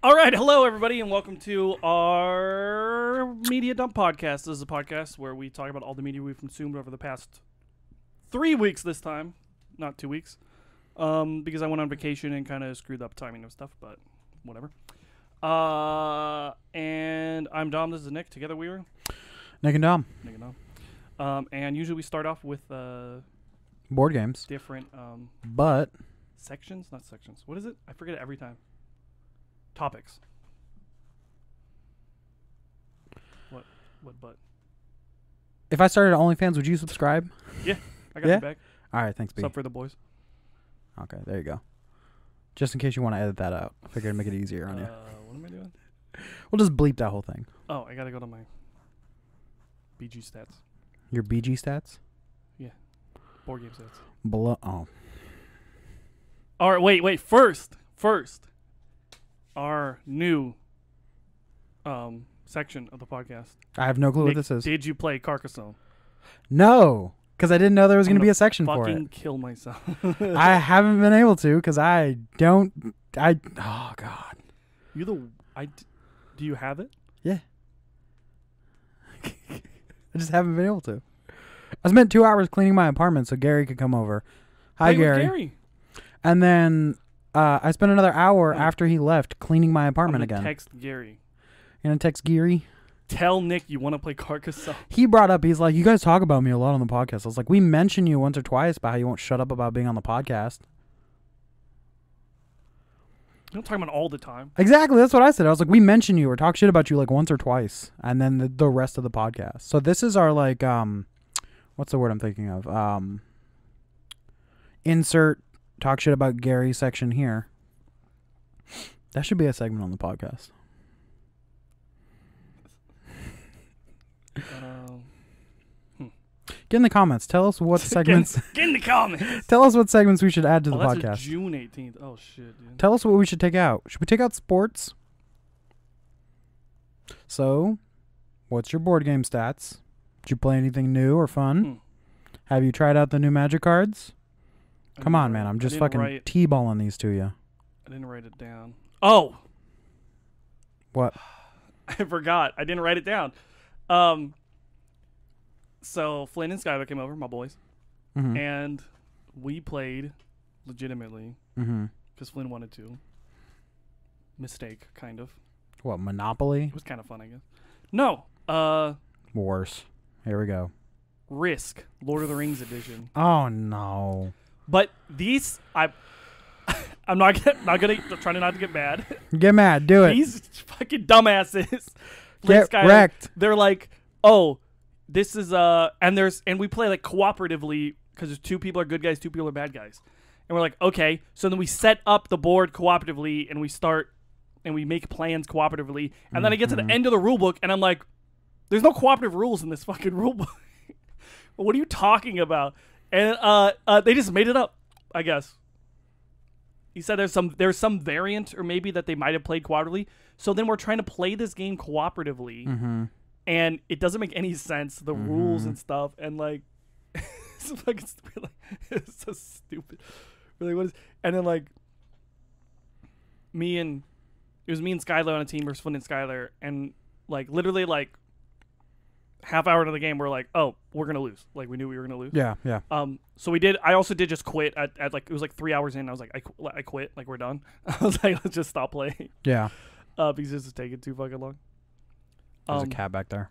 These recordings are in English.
All right, hello everybody, and welcome to our Media Dump Podcast. This is a podcast where we talk about all the media we've consumed over the past 3 weeks this time, not 2 weeks, because I went on vacation and kind of screwed up timing of stuff, but whatever. And I'm Dom, this is Nick. Together we are Nick and Dom. And usually we start off with Board games. different But sections, not sections. What is it? I forget it every time. Topics. What but? if I started OnlyFans, would you subscribe? Yeah, I got Yeah? you back. All right, thanks, B. What's up for the boys? Okay, there you go. Just in case you want to edit that out. I figured I'd make it easier on you. What am I doing? We'll just bleep that whole thing. Oh, I gotta go to my BG stats. Your BG stats? Board game stats. Below. Oh. All right, wait. First, our new section of the podcast. I have no clue Nick, what this is. Did you play Carcassonne? No, because I didn't know there was going to be a section for Fucking it. kill myself. I haven't been able to because oh, God. Do you have it? Yeah. I just haven't been able to. I spent 2 hours cleaning my apartment so Gary could come over. Hi, Play with Gary. Gary. And then I spent another hour after he left cleaning my apartment I'm gonna again. text Gary. You gonna text Gary? Tell Nick you want to play Carcassonne. He brought up, he's like, you guys talk about me a lot on the podcast. I was like, we mention you once or twice about how you won't shut up about being on the podcast. You don't talk about it all the time. Exactly, that's what I said. I was like, we mention you or talk shit about you like once or twice, and then the rest of the podcast. So this is our like, what's the word I'm thinking of? Insert talk shit about Gary section here. That should be a segment on the podcast. Get in the comments. Tell us what segments. Get in the comments. Tell us what segments we should add to the That's podcast. June 18th. Oh shit, dude. Tell us what we should take out. Should we take out sports? So, what's your board game stats? Did you play anything new or fun? Have you tried out the new Magic cards? Come on, man. I'm just fucking T-balling these to you. I didn't write it down. Oh! What? I forgot. I didn't write it down. So Flynn and Skylar came over, my boys, and we played legitimately because Flynn wanted to. Mistake, kind of. What, Monopoly? It was kind of fun, I guess. No. Worse. Here we go. Risk, Lord of the Rings edition. Oh, no. But these, I'm not gonna trying not to get mad. Get mad. Do it. These fucking dumbasses. Get wrecked. They're like, oh, this is and we play like cooperatively because there's 2 people are good guys, 2 people are bad guys, and we're like, okay, so then we set up the board cooperatively and we start and we make plans cooperatively, and then I get to the end of the rule book and I'm like, there's no cooperative rules in this fucking rule book. What are you talking about? And they just made it up, I guess. He said there's some variant or maybe that they might have played cooperatively. So then we're trying to play this game cooperatively, and it doesn't make any sense, the rules and stuff, and like it's fucking stupid. It's so stupid. Really, what is? And then like it was me and Skylar on a team versus Flynn and Skylar, and like literally like half hour into the game, we're like, oh, we're gonna lose. Like we knew we were gonna lose. Yeah. So we did. I also did just quit at like it was like 3 hours in. I was like, I quit. Like we're done. I was like, let's just stop playing. Yeah. Because this is taking too fucking long. There's a cat back there.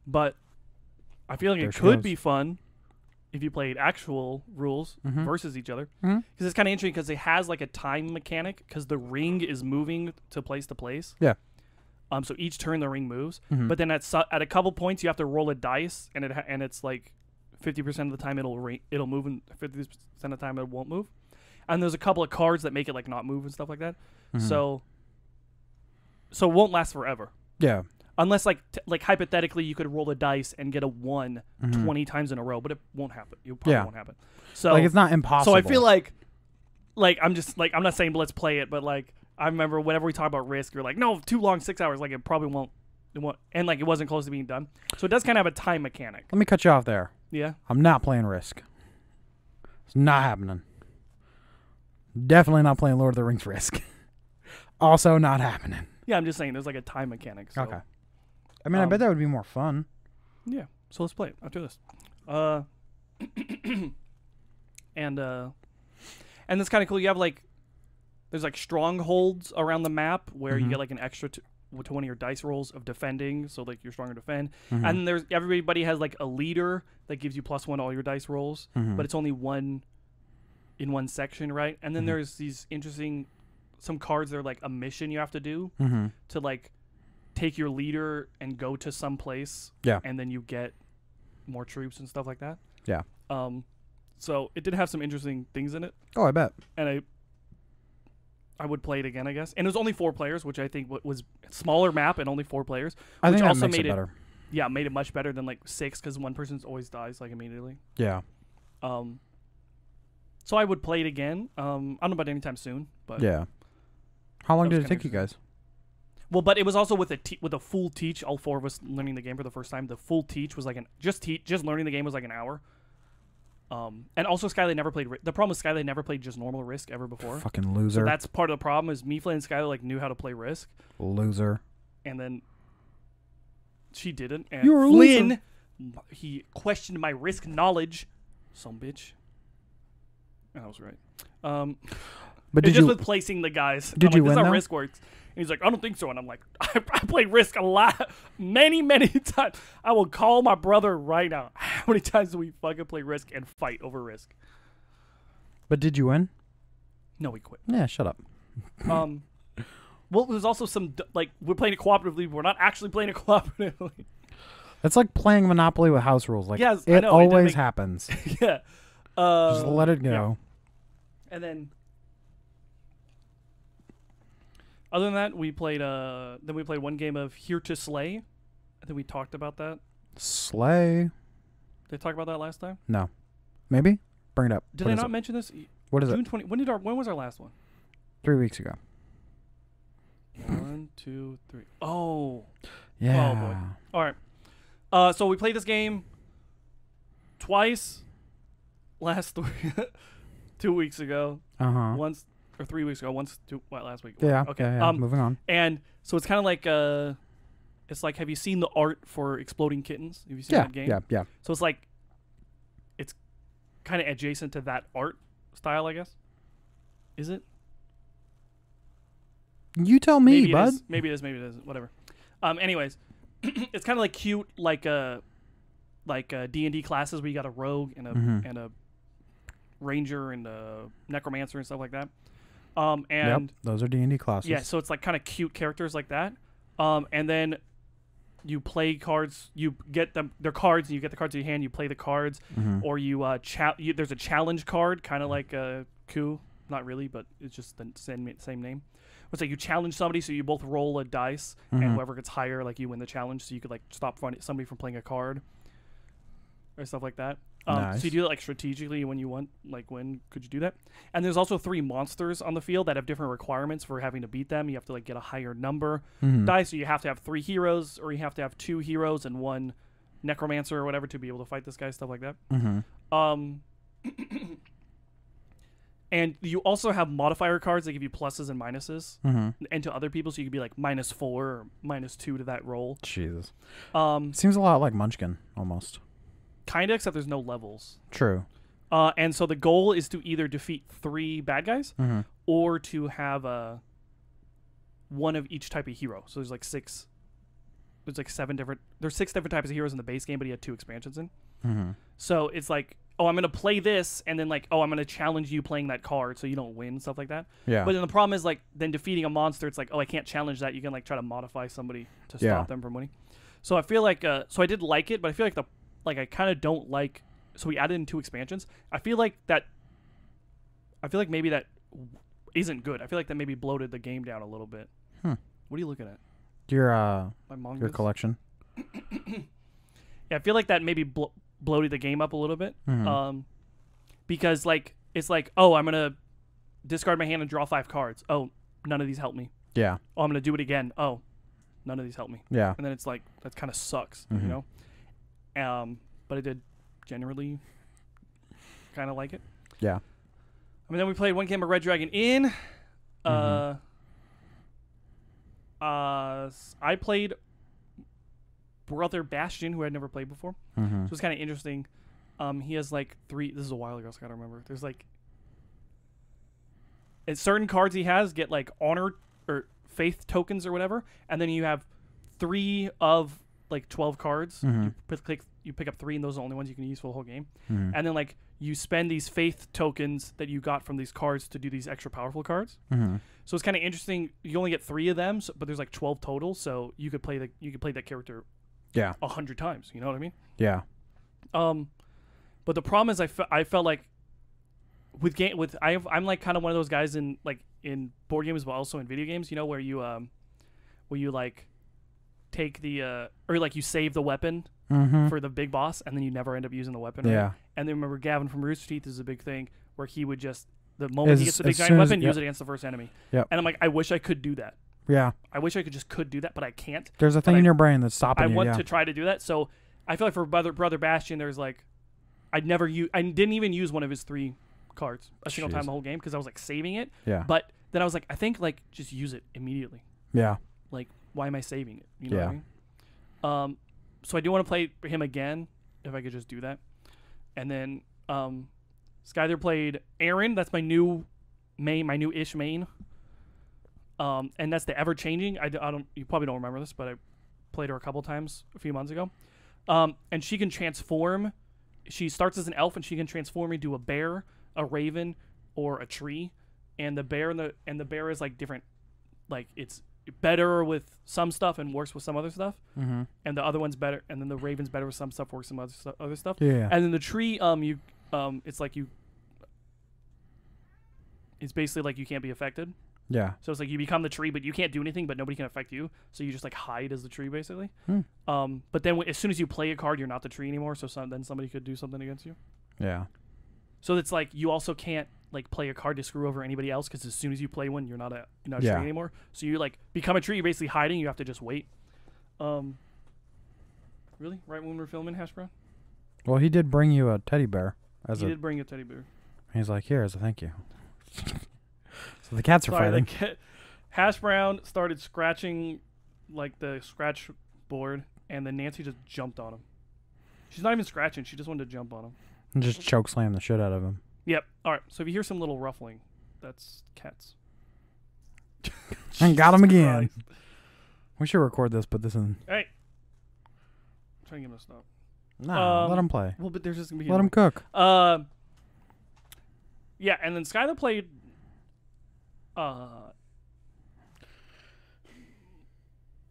But I feel like it could be fun if you played actual rules versus each other. Because it's kind of interesting because it has like a time mechanic because the ring is moving to place. Yeah. So each turn the ring moves, but then at a couple points you have to roll a dice, and it's like 50% of the time it'll move, and 50% of the time it won't move. And there's a couple of cards that make it like not move and stuff like that. So it won't last forever. Yeah. Unless like hypothetically you could roll a dice and get a 1 20 times in a row, but it won't happen. It probably won't happen. So like it's not impossible. So I feel like I'm just like I'm not saying let's play it, but like I remember whenever we talk about Risk, you're like, no, too long, 6 hours. Like it probably won't. It won't, and like it wasn't close to being done. So it does kind of have a time mechanic. Let me cut you off there. Yeah. I'm not playing Risk. It's not happening. Definitely not playing Lord of the Rings Risk. Also not happening. Yeah, I'm just saying there's like a time mechanic. So. Okay. I mean, I bet that would be more fun. Yeah. So let's play it after this. And it's kind of cool. You have like, there's like strongholds around the map where you get like an extra to one of your dice rolls of defending, so like you're stronger to defend. And then there's everybody has like a leader that gives you +1 all your dice rolls, but it's only one in one section, right? And then there's these interesting some cards that are like a mission you have to do to like take your leader and go to some place. Yeah. And then you get more troops and stuff like that. Yeah. So it did have some interesting things in it. Oh, I bet. And I would play it again, I guess. And it was only 4 players, which I think was smaller map and only 4 players. I which think also that makes made it better. Yeah, made it much better than like 6 because one person always dies like immediately. Yeah. So I would play it again. I don't know about anytime soon, but yeah. How long did it take you guys? Well, but it was also with a full teach. All 4 of us learning the game for the first time. The full teach was like just learning the game was like an hour. And also Skylar never played. The problem is Skylar never played just normal Risk ever before. Fucking loser. So that's part of the problem. Is me and Skylar like knew how to play Risk. Loser. And then she didn't. And You're a Flynn, loser. he questioned my Risk knowledge. Some bitch. I was right. But just with placing the guys. Did you win? This is how though? Risk works. And he's like, I don't think so. And I'm like, I played Risk a lot, many times. I will call my brother right now. How many times do we fucking play Risk and fight over Risk? But did you win? No, we quit. Yeah, shut up. Well, there's also some like we're playing it cooperatively. But we're not actually playing it cooperatively. It's like playing Monopoly with house rules. Like yes, it I know, always happens. Yeah. Just let it go. Yeah. And then. Other than that, we played one game of Here to Slay. I think we talked about that. Slay. Did I talk about that last time? No. Maybe? Bring it up. Did I not mention this? What is June it? 20. When was our last one? 3 weeks ago. 1, 2, 3. Oh. Yeah. Oh boy. All right. So we played this game twice last 2 weeks ago. Once or 3 weeks ago. Last week. Yeah. Okay. Yeah, moving on. And so it's kind of like it's like, have you seen the art for Exploding Kittens? Have you seen that game? Yeah. So it's like, it's kind of adjacent to that art style, I guess. Is it? You tell me, maybe bud. Maybe it is. Maybe it isn't. Whatever. Anyways, it's kind of like cute, like D&D classes where you got a rogue and a ranger and a necromancer and stuff like that. And yep, those are D&D classes. Yeah, so it's like kind of cute characters like that. And then you play cards. You get them. They're cards, and you get the cards in your hand. You play the cards, or you there's a challenge card, kind of like a coup. Not really, but it's just the same name. It's like you challenge somebody, so you both roll a dice, and whoever gets higher, like you win the challenge. So you could like stop somebody from playing a card, or stuff like that. Nice. So you do it like strategically when you want. Like when could you do that? And there's also 3 monsters on the field that have different requirements for having to beat them. You have to like get a higher number dice. So you have to have 3 heroes, or you have to have 2 heroes and 1 necromancer or whatever to be able to fight this guy. Stuff like that. And you also have modifier cards that give you pluses and minuses, and to other people, so you could be like -4 or -2 to that roll. Jesus. Seems a lot like Munchkin, almost. Kinda, except there's no levels. True. And so the goal is to either defeat 3 bad guys, or to have one of each type of hero. So there's like 6. There's like 7 different. There's 6 different types of heroes in the base game, but he had 2 expansions in. So it's like, oh, I'm gonna play this, and then like, oh, I'm gonna challenge you playing that card, so you don't win, stuff like that. Yeah. But then the problem is like, then defeating a monster, it's like, oh, I can't challenge that. You can like try to modify somebody to stop them from winning. So I feel like, so I did like it, but I feel like I kind of don't like. So we added in 2 expansions. I feel like maybe that isn't good. I feel like that maybe bloated the game down a little bit. What are you looking at? Your My collection. Yeah, I feel like that maybe bloated the game up a little bit. Because like it's like, oh, I'm gonna discard my hand and draw 5 cards. Oh, none of these help me. Yeah. Oh, I'm gonna do it again. Oh, none of these help me. Yeah. And then it's like that kind of sucks, you know. But I did generally kind of like it. Yeah. I mean, then we played one game of Red Dragon Inn. I played Brother Bastion, who I'd never played before. So it's kind of interesting. He has like 3. This is a while ago, so I gotta remember. There's like, and certain cards he has get like honor or faith tokens or whatever, and then you have 3 of like 12 cards. You pick up 3, and those are the only ones you can use for the whole game. And then like you spend these faith tokens that you got from these cards to do these extra powerful cards. So it's kind of interesting. You only get 3 of them, but there's like 12 total. So you could play that character 100 times. You know what I mean? Yeah. But the problem is I felt like I'm like kind of one of those guys in board games, but also in video games. You know, where you like take the or like you save the weapon for the big boss, and then you never end up using the weapon. Right? Yeah. And then remember, Gavin from Rooster Teeth is a big thing where he would just the moment he gets the big giant weapon, use it against the first enemy. Yep. And I'm like, I wish I could do that. Yeah. I wish I could do that, but I can't. There's a thing in your brain that's stopping you. I want to try to do that. So I feel like for Brother Bastion, there's like I didn't even use one of his 3 cards a single time the whole game because I was like saving it. Yeah. But then I was like, I think like just use it immediately. Yeah. Like, why am I saving it? You know what I mean? So I do want to play him again if I could just do that. And then Skyler played Aaron. That's my new main, my new-ish main. And that's the ever changing. I don't. You probably don't remember this, but I played her a couple times a few months ago. And she can transform. She starts as an elf, and she can transform into a bear, a raven, or a tree. And the bear and the bear is like different. Like it's better with some stuff and worse with some other stuff. And the other one's better, and then the raven's better with some stuff, worse with some other stuff. Yeah. And then the tree, it's like you. It's basically like you can't be affected. Yeah. So it's like you become the tree, but you can't do anything, but nobody can affect you. So you just like hide as the tree, basically. But then as soon as you play a card, you're not the tree anymore. So then somebody could do something against you. Yeah. So it's like you also can't like play a card to screw over anybody else because as soon as you play one, you're not a tree anymore. So you like become a tree. You're basically hiding. You have to just wait. Really? Right when we're filming, Hash Brown? Well, he did bring you a teddy bear. He did bring a teddy bear. He's like, here as a thank you. So the cats are fighting. Hash Brown started scratching like the scratch board, and then Nancy just jumped on him. She's not even scratching. She just wanted to jump on him. And just choke slam the shit out of him. Yep. All right. So if you hear some little ruffling, that's cats. And got him again. We should record this, put this in. Hey. I'm trying to get him to stop. Nah, let him play. Well, but there's just gonna be. Let him cook. Yeah, and then Skylar played.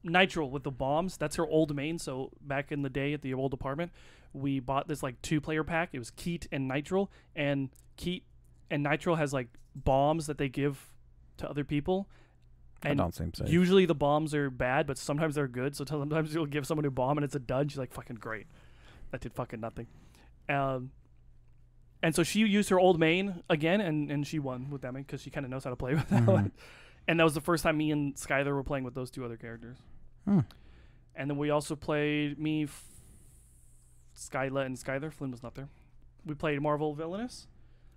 Nitrile with the bombs. That's her old main. So back in the day at the old apartment, we bought this like 2-player pack. It was Keat and Nitrile, and Keat and Nitrile has like bombs that they give to other people. And that don't seem safe. Usually the bombs are bad, but sometimes they're good. So sometimes you'll give someone a bomb and it's a dud. She's like, fucking great. That did fucking nothing. And so she used her old main again, and she won with that main because she kind of knows how to play with that one. And that was the first time me and Skylar were playing with those 2 other characters. And then we also played Skyla and Skylar. Flynn was not there. We played Marvel Villainous.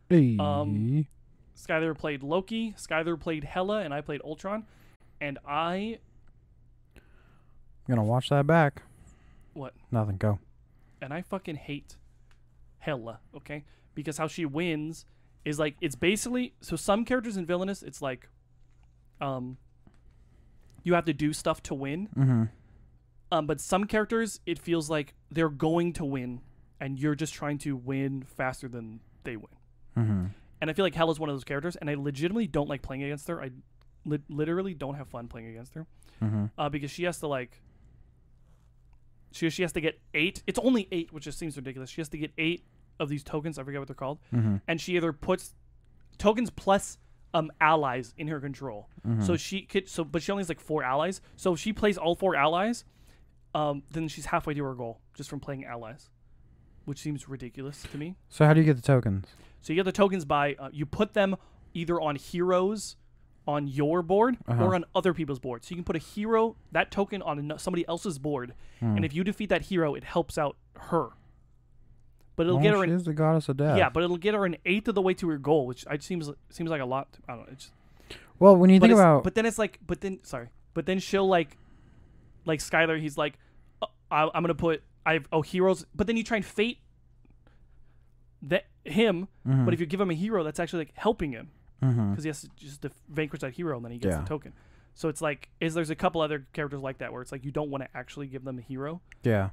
Hey. Skylar played Loki. Skylar played Hela, and I played Ultron. And I'm gonna watch that back. What? Nothing. Go. And I fucking hate Hela, okay? Because how she wins is like it's basically so some characters in Villainous it's like you have to do stuff to win. But some characters it feels like they're going to win and you're just trying to win faster than they win. And I feel like Hela's one of those characters, and I legitimately don't like playing against her. I literally don't have fun playing against her because she has to like she has to get 8. It's only 8, which just seems ridiculous. She has to get 8 of these tokens. I forget what they're called. And she either puts tokens plus allies in her control. So she could but she only has like 4 allies. So if she plays all 4 allies, then she's halfway to her goal just from playing allies, which seems ridiculous to me. So how do you get the tokens? So you get the tokens by you put them either on heroes on your board or on other people's boards. So you can put a hero, that token on somebody else's board, and if you defeat that hero, it helps out her. But it'll get her. She is the goddess of death. Yeah, but it'll get her an 1/8 of the way to her goal, which seems like a lot. I don't know. Well, when you think about, but then it's like, sorry, but then she'll like Skylar, he's like, I'm gonna put heroes, but then you try and fate him, but if you give him a hero, that's actually like helping him because he has to just vanquish that hero and then he gets the token. So it's like there's a couple other characters like that where it's like you don't want to actually give them a hero. Yeah.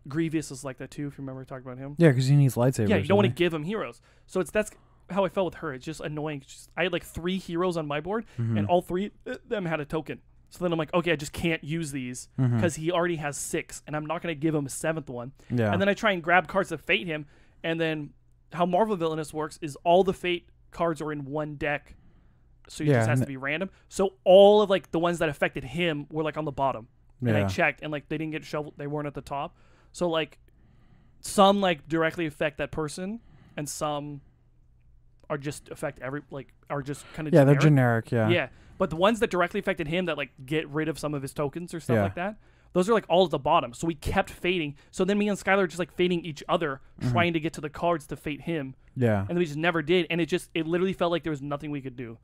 Grievous is like that too, if you remember talking about him. Yeah, because he needs lightsabers. Yeah, you don't want to give him heroes. So that's how I felt with her. It's just annoying. I had like 3 heroes on my board, and all 3 of them had a token. So then I'm like, okay, I just can't use these because he already has 6, and I'm not going to give him a 7th one. Yeah. And then I try and grab cards to fate him, and then how Marvel Villainous works is all the fate cards are in one deck, so it just has to be random. So all of like the ones that affected him were like on the bottom, and I checked, and like they didn't get shoveled, they weren't at the top. So like some like directly affect that person, and some are just affect are just kind of generic. They're generic. Yeah. But the ones that directly affected him that like get rid of some of his tokens or stuff like that, those are like all at the bottom. So we kept fading. So then me and Skylar are just like fading each other, trying to get to the cards to fate him. Yeah. And we just never did. And it literally felt like there was nothing we could do.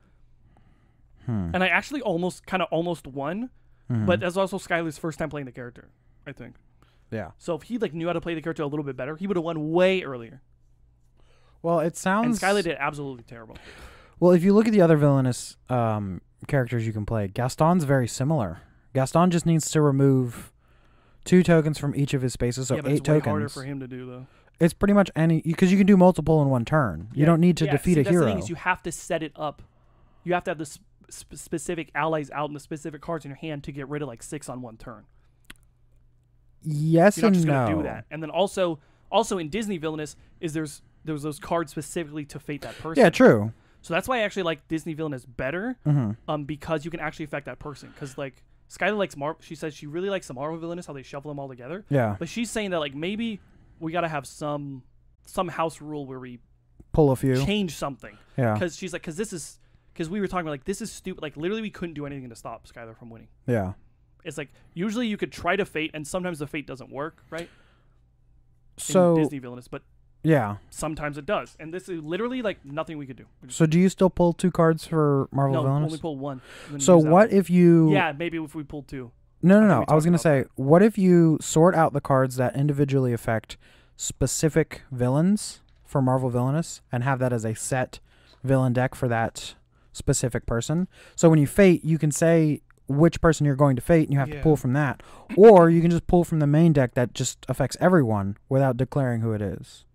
And I actually almost won, but that's also Skylar's first time playing the character, I think. Yeah. So if he like knew how to play the character a little bit better, he would have won way earlier. Well, it sounds... And Skylar did absolutely terrible. Well, if you look at the other villainous characters you can play, Gaston's very similar. Gaston just needs to remove 2 tokens from each of his spaces, so 8 tokens. It's way harder for him to do, though. It's pretty much because you can do multiple in one turn. You don't need to defeat a hero. The thing is, you have to set it up. You have to have the specific allies out and the specific cards in your hand to get rid of like 6 on one turn. Yes, you're not and just no. Gonna do that. And then also in Disney Villainous is there's those cards specifically to fate that person. Yeah, true. So that's why I actually like Disney Villainous better, because you can actually affect that person. Because like Skylar likes Marvel. She says she really likes the Marvel Villainous, how they shuffle them all together. Yeah. But she's saying that like maybe we gotta have some house rule where we pull a few, change something. Yeah. Because she's like, because we were talking about like this is stupid. Like literally we couldn't do anything to stop Skylar from winning. Yeah. It's like usually you could try to fate, and sometimes the fate doesn't work, right? So in Disney Villainous, but yeah, sometimes it does, and this is literally like nothing we could do. So do you still pull 2 cards for Marvel Villainous? No, only pull 1. So what if you? Yeah, maybe if we pulled 2. No. I was gonna say, what if you sort out the cards that individually affect specific villains for Marvel Villainous and have that as a set villain deck for that specific person? So when you fate, you can say which person you're going to fate, and you have to pull from that, or you can just pull from the main deck that just affects everyone without declaring who it is.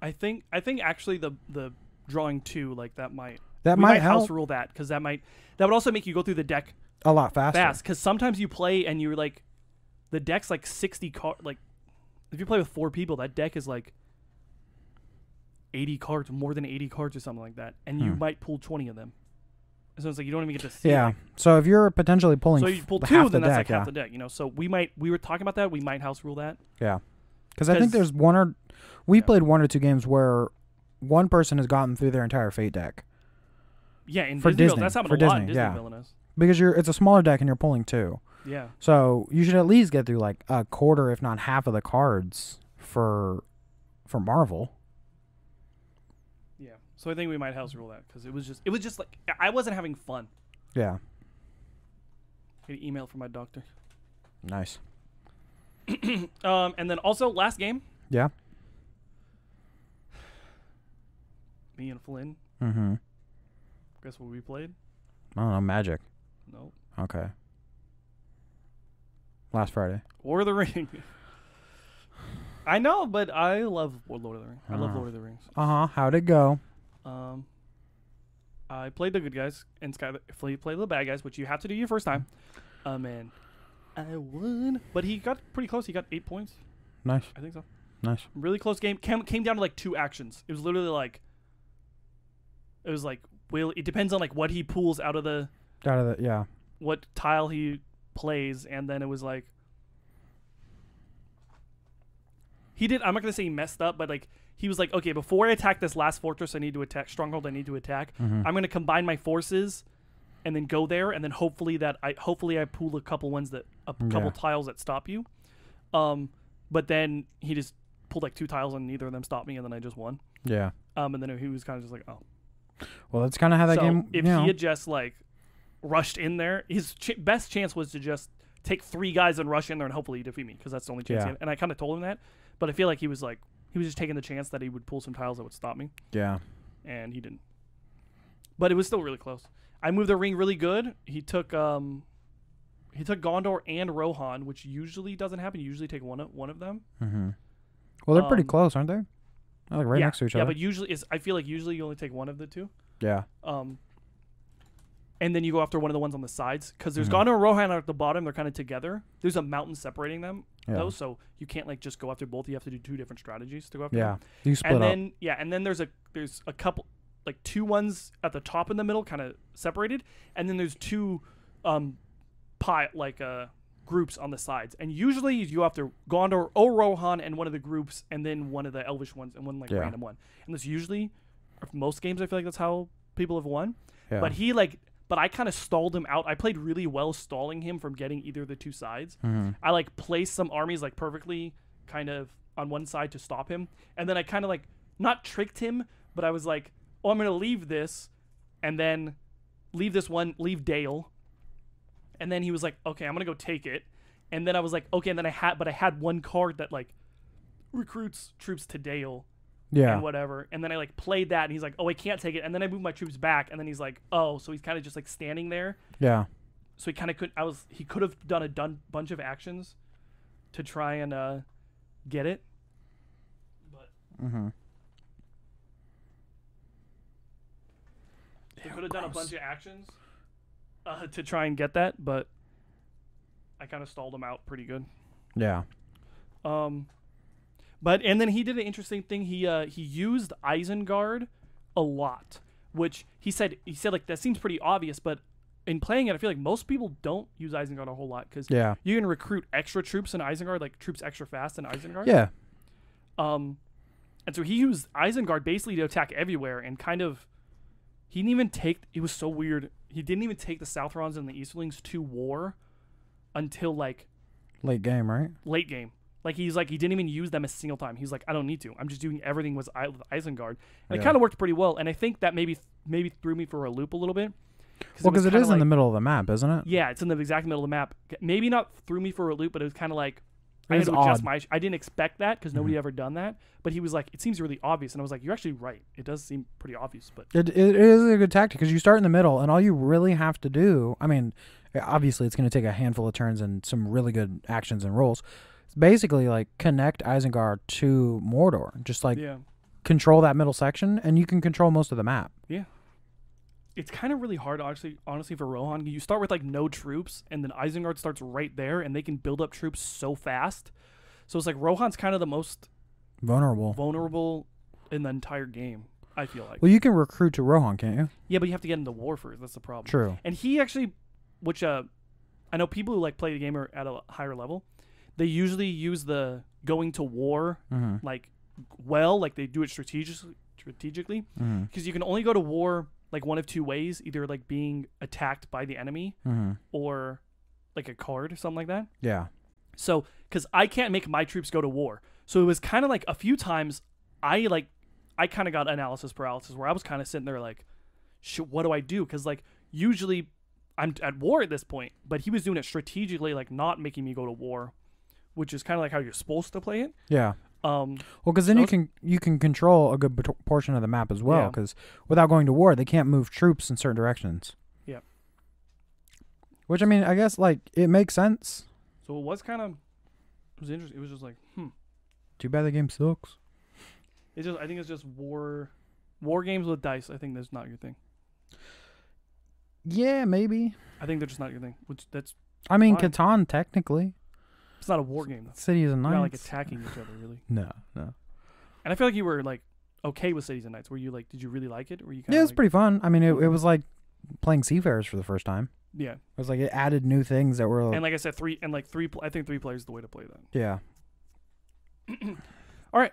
I think actually the drawing 2 like that might help. house rule that, because that would also make you go through the deck a lot faster. Because sometimes you play and you're like the deck's like 60 cards. Like if you play with 4 people, that deck is like 80 cards, more than 80 cards or something like that, and you might pull 20 of them. So it's like you don't even get to see. Yeah. So if you're potentially pulling, so you pull 2, half then the that's deck, like half the deck. You know. So we were talking about that. We might house rule that. Yeah. Because I think there's we played 1 or 2 games where one person has gotten through their entire fate deck. Yeah, in for Disney, that's happened a lot in Disney Villainous. Because it's a smaller deck and you're pulling 2. Yeah. So you should at least get through like a quarter, if not half, of the cards for Marvel. Yeah. So I think we might house rule that, because it was just like I wasn't having fun. Yeah. Get an email from my doctor. Nice. And then also last game. Yeah. Me and Flynn. Mm-hmm. Guess what we played? I don't know, Magic. No. Okay. Last Friday. War of the Ring. I know, but I love Lord of the Rings. I love Lord of the Rings. How'd it go? I played the good guys, and Skylar played the bad guys, which you have to do your first time. And I won, but he got pretty close. He got 8 points. Nice. I think so. Nice. Really close game. Came down to like 2 actions. It was literally like. It was like it depends on like what he pulls out of the. Yeah. What tile he plays, and then it was like. He did. I'm not gonna say he messed up, but like he was like, okay, before I attack this last fortress, I need to attack stronghold. I need to attack. I'm gonna combine my forces, and then go there, and then hopefully I pull a couple tiles that stop you. But then he just pulled like 2 tiles, and neither of them stopped me, and then I just won. Yeah. And then he was kind of just like, oh. Well, that's kind of how that game. If he had just like rushed in there. His best chance was to just take 3 guys and rush in there and hopefully defeat me because that's the only chance he had. And I kind of told him that, but I feel like he was just taking the chance that he would pull some tiles that would stop me. Yeah. And he didn't. But it was still really close. I moved the ring really good. He took Gondor and Rohan, which usually doesn't happen. You usually take one of them. Mm-hmm. Well, they're pretty close, aren't they? They're like right next to each other. Yeah, but usually I feel like usually you only take one of the 2. Yeah. And then you go after one of the ones on the sides because there's Gondor and Rohan are at the bottom. They're kind of together. There's a mountain separating them, though, so you can't like just go after both. You have to do 2 different strategies to go after them. You split up. And then there's a couple, like 2 ones at the top in the middle, kind of separated, and then there's 2 groups on the sides. And usually you go after Gondor or Rohan and one of the groups, and then one of the Elvish ones and one random one. And that's usually, for most games, I feel like that's how people have won. Yeah. But I kind of stalled him out. I played really well stalling him from getting either of the 2 sides. Mm-hmm. I placed some armies perfectly kind of on one side to stop him. And then I kind of not tricked him, but I was like, oh, I'm going to leave this and then leave Dale. And then he was like, okay, I'm going to go take it. And then I was like, okay. And then I had one card that recruits troops to Dale. Yeah. And whatever. And then I played that and he's like, oh, I can't take it. And then I moved my troops back and then he's like, oh, so he's kind of just standing there. Yeah. So he kind of he could have done a bunch of actions to try and get it. But he could have done a bunch of actions to try and get that, but I kind of stalled him out pretty good. Yeah. And then he did an interesting thing. He used Isengard a lot, which he said that seems pretty obvious, but in playing it, I feel like most people don't use Isengard a whole lot because you can recruit extra troops in Isengard, troops extra fast in Isengard. Yeah. And so he used Isengard basically to attack everywhere, and he didn't even take. It was so weird. He didn't even take the Southrons and the Easterlings to war until late game, right? Late game. He didn't even use them a single time. He's like, I don't need to. I'm just doing everything with Isengard. And it kind of worked pretty well. And I think that maybe threw me for a loop a little bit. Well, because it is in the middle of the map, isn't it? Yeah, it's in the exact middle of the map. Maybe not threw me for a loop, but it was kind of I had to adjust I didn't expect that because nobody ever done that. But he was like, it seems really obvious. And I was like, you're actually right. It does seem pretty obvious. But it is a good tactic because you start in the middle and all you really have to do, I mean, obviously it's going to take a handful of turns and some really good actions and rolls. Basically connect Isengard to Mordor, just control that middle section and you can control most of the map. Yeah, it's kind of really hard honestly for Rohan. You start with no troops and then Isengard starts right there and they can build up troops so fast, so it's Rohan's kind of the most vulnerable in the entire game, I feel like. Well, you can recruit to Rohan, can't you? Yeah, but you have to get into war first. That's the problem. True. And he actually, which I know people who play the game are at a higher level, they usually use the going to war they do it strategically because you can only go to war one of 2 ways, either being attacked by the enemy or a card or something like that. Yeah. So because I can't make my troops go to war, so it was kind of a few times I kind of got analysis paralysis where I was kind of sitting there what do I do? Because usually I'm at war at this point, but he was doing it strategically, not making me go to war, which is kind of how you're supposed to play it. Yeah. Well, because then you can control a good portion of the map as well. Because without going to war, they can't move troops in certain directions. Yeah. Which I mean, I guess it makes sense. So it was interesting. It was just Too bad the game sucks. I think it's just war games with dice. I think that's not your thing. Yeah, maybe. I think they're just not your thing. Which that's. I mean, fine. Catan technically. It's not a war game. Cities and Knights. You're not attacking each other, really. No. And I feel like you were okay with Cities and Knights. Were you did you really like it? Or were you kind of it was pretty fun. I mean, it was like playing Seafarers for the first time. Yeah. It was it added new things that were. And like I said, three. I think 3 players is the way to play that. Yeah. All right,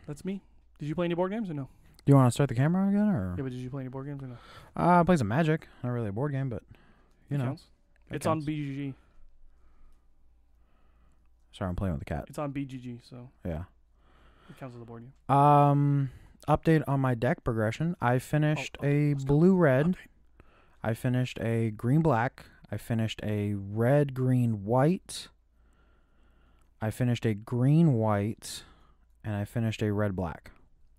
that's me. Did you play any board games or no? Do you want to start the camera again, or? Yeah, but did you play any board games or no? I play some Magic. Not really a board game, but you know, counts. It's counts. On BGG. Sorry, I'm playing with the cat. It's on BGG, so yeah, it counts as a board game. Update on my deck progression. I finished a blue-red. I finished a green-black. I finished a red-green-white. I finished a green-white. And I finished a red-black.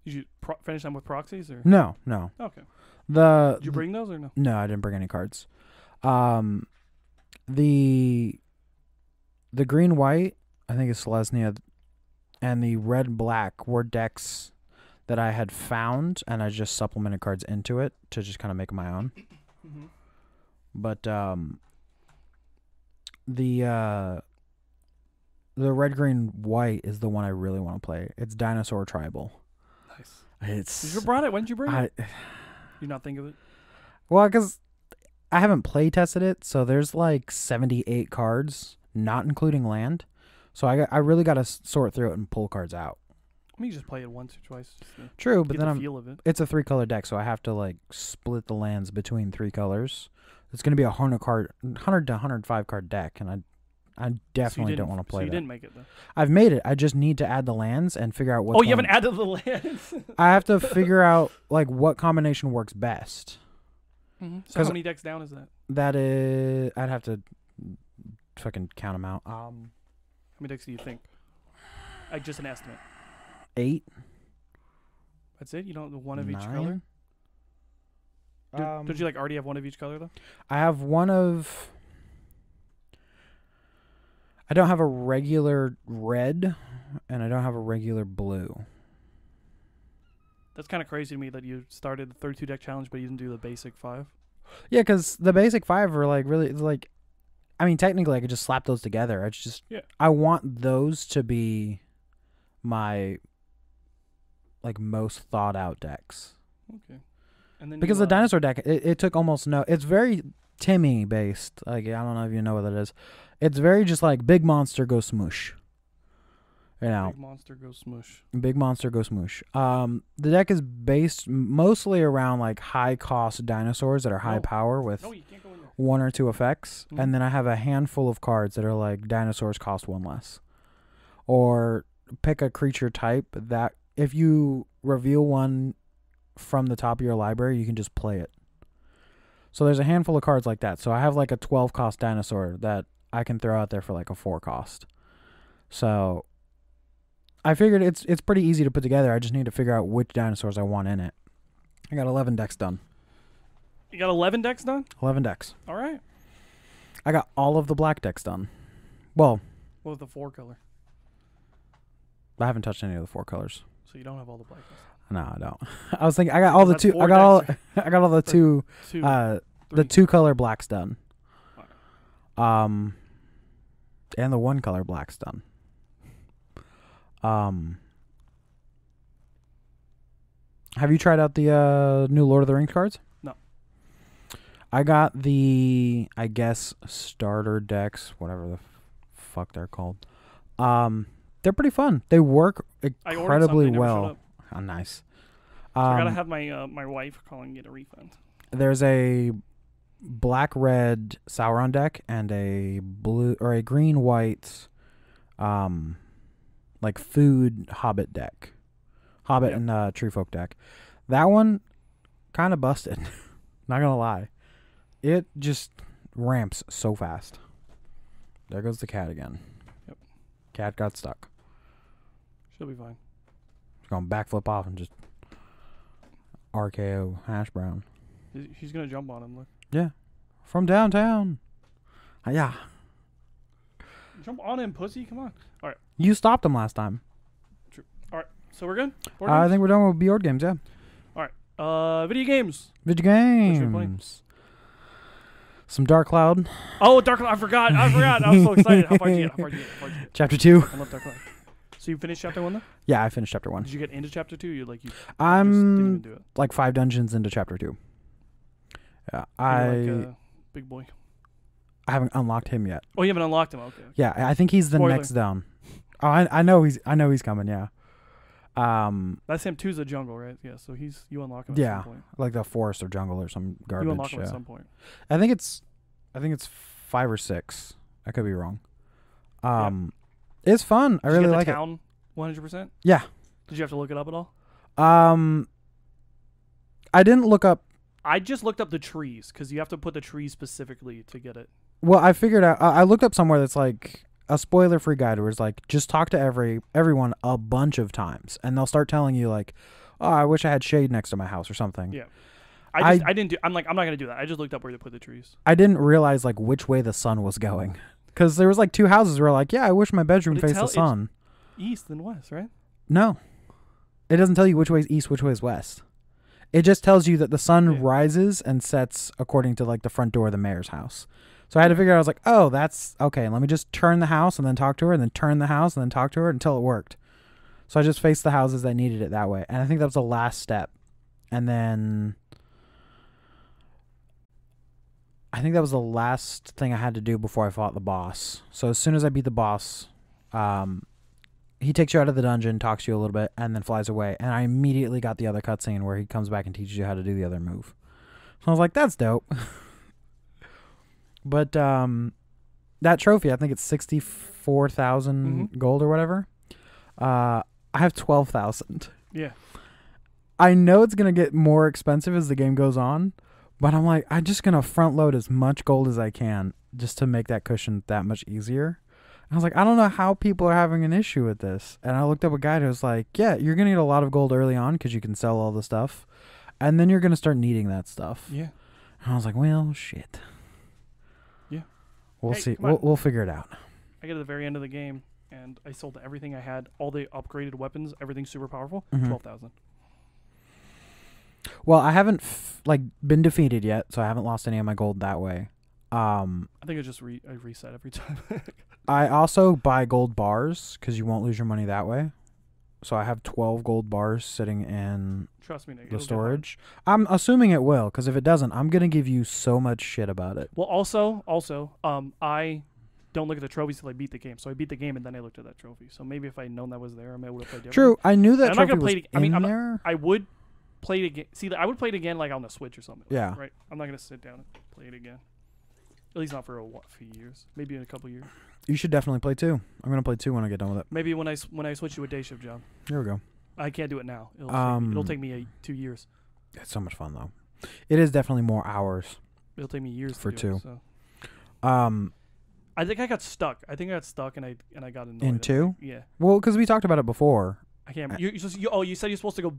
Did you finish them with proxies or? No. Okay. Did you bring those or no? No, I didn't bring any cards. The green-white, I think it's Selesnya, and the red-black were decks that I had found, and I just supplemented cards into it to just kind of make my own. Mm-hmm. But the red, green, white is the one I really want to play. It's Dinosaur Tribal. Nice. It's. You brought it. When did you bring it? You not think of it? Well, because I haven't play tested it, so there's like 78 cards, not including land. So I really got to sort through it and pull cards out. I mean, you just play it once or twice. True, but get then the feel of it. It's a 3-color deck, so I have to like split the lands between 3 colors. It's going to be a 100 to 105 card deck, and I definitely don't want to play that. So you didn't make it, though? I've made it. I just need to add the lands and figure out what. Oh, you haven't added the lands? I have to figure out like what combination works best. Mm-hmm. So how many decks down is that? That is, I'd have to fucking count them out. How many decks do you think? Just an estimate. 8. That's it? You don't have one of 9? each color? Don't you like already have one of each color though? I have one of. I don't have a regular red, and I don't have a regular blue. That's kind of crazy to me that you started the 32 deck challenge, but you didn't do the basic 5. Yeah, because the basic 5 are like really like. I mean, technically, I could just slap those together. It's just I want those to be my like most thought out decks. Okay. And then because the dinosaur deck, it took almost no. It's very Timmy based. Like I don't know if you know what that is. It's very just like big monster go smoosh. You know, big monster go smoosh. Big monster go smoosh. The deck is based mostly around like high cost dinosaurs that are high power with you can't go in there. 1 or 2 effects, Mm-hmm. and then I have a handful of cards that are like dinosaurs cost 1 less, or pick a creature type that if you reveal one from the top of your library, you can just play it. So there's a handful of cards like that. So I have like a 12 cost dinosaur that I can throw out there for like a 4 cost. So I figured it's pretty easy to put together. I just need to figure out which dinosaurs I want in it. I got 11 decks done. You got 11 decks done? 11 decks. All right. I got all of the black decks done. Well, what was the 4 color? I haven't touched any of the 4 colors. So you don't have all the black decks? No, I don't. I was thinking I got all the 2. I got all the 2 the 2 color blacks done. And the 1 color blacks done. Have you tried out the new Lord of the Rings cards? No. I got the, I guess, starter decks, whatever the fuck they're called. They're pretty fun. They work incredibly well. Oh, nice. So I gotta have my my wife call and get a refund. There's a black-red Sauron deck and a blue or a green-white, like food Hobbit deck, Hobbit and Treefolk deck. That one kind of busted. Not gonna lie, it just ramps so fast. There goes the cat again. Yep. Cat got stuck. She'll be fine. She's gonna backflip off and just RKO hash brown. She's gonna jump on him. Look. Yeah, from downtown. Yeah. Jump on him, pussy. Come on. All right. You stopped him last time. True. All right. So we're good? I think we're done with board games, yeah. All right. Video games. Video What should we play? games. Some Dark Cloud. Oh, Dark Cloud. I forgot. I was so excited. How far did you get? Chapter 2. I love Dark Cloud. So you finished chapter 1 though? Yeah, I finished chapter 1. Did you get into chapter 2? You just didn't I'm even do it. like 5 dungeons into chapter 2. Yeah, Like, big boy. I haven't unlocked him yet. Oh, you haven't unlocked him. Okay. Yeah, I think he's the Spoiler. next down. Oh, I know he's coming. Yeah. That's him. 2's the jungle, right? Yeah. So you unlock him. At Yeah, some point. like the forest or jungle or some garbage. You unlock him at some point. I think it's 5 or 6. I could be wrong. It's fun. I Did you really get like the town 100%? Yeah. Did you have to look it up at all? I didn't look up I just looked up the trees because you have to put the trees specifically to get it. Well, I figured out. I looked up somewhere that's like a spoiler-free guide where it's like just talk to everyone a bunch of times, and they'll start telling you like, "Oh, I wish I had shade next to my house" or something. Yeah. I didn't do. I'm not gonna do that. I just looked up where to put the trees. I didn't realize like which way the sun was going, because there was like 2 houses where like, yeah, I wish my bedroom faced the sun. East and west, right? No, it doesn't tell you which way is east, which way is west. It just tells you that the sun rises and sets according to like the front door of the mayor's house. So I had to figure out, I was like, oh, that's okay. Let me just turn the house and then talk to her, and then turn the house and then talk to her until it worked. So I just faced the houses that needed it that way. And I think that was the last step. And then I think that was the last thing I had to do before I fought the boss. So as soon as I beat the boss, he takes you out of the dungeon, talks to you a little bit, and then flies away. And I immediately got the other cutscene where he comes back and teaches you how to do the other move. So I was like, that's dope. But that trophy, I think it's 64,000 gold or whatever. I have 12,000. Yeah. I know it's going to get more expensive as the game goes on, but I'm like, I'm just going to front load as much gold as I can just to make that cushion that much easier. I was like, I don't know how people are having an issue with this. And I looked up a guide who was like, yeah, you're going to get a lot of gold early on because you can sell all the stuff. And then you're going to start needing that stuff. Yeah. And I was like, well, shit. Yeah. We'll see. We'll figure it out. I get to the very end of the game, and I sold everything I had, all the upgraded weapons, everything super powerful, 12,000. Well, I haven't been defeated yet, so I haven't lost any of my gold that way. I think I just I reset every time. I also buy gold bars because you won't lose your money that way. So I have 12 gold bars sitting in Trust me, Nick, the storage. I'm assuming it will, because if it doesn't, I'm going to give you so much shit about it. Well, also, I don't look at the trophies till I beat the game. So I beat the game, and then I looked at that trophy. So maybe if I'd known that was there, I might would have played different. True. I knew that trophy was there. I would play it again. See, I would play it again like on the Switch or something. Yeah. Right? I'm not going to sit down and play it again. At least not for a few years. Maybe in a couple years. You should definitely play 2. I'm going to play 2 when I get done with it. Maybe when I switch to a day shift job. Here we go. I can't do it now. It'll take me 2 years. It's so much fun, though. It is definitely more hours. It'll take me years for to do 2. It, so. I think I got stuck. and I got annoyed. In 2? Yeah. Well, because we talked about it before. I can't. You said you're supposed to go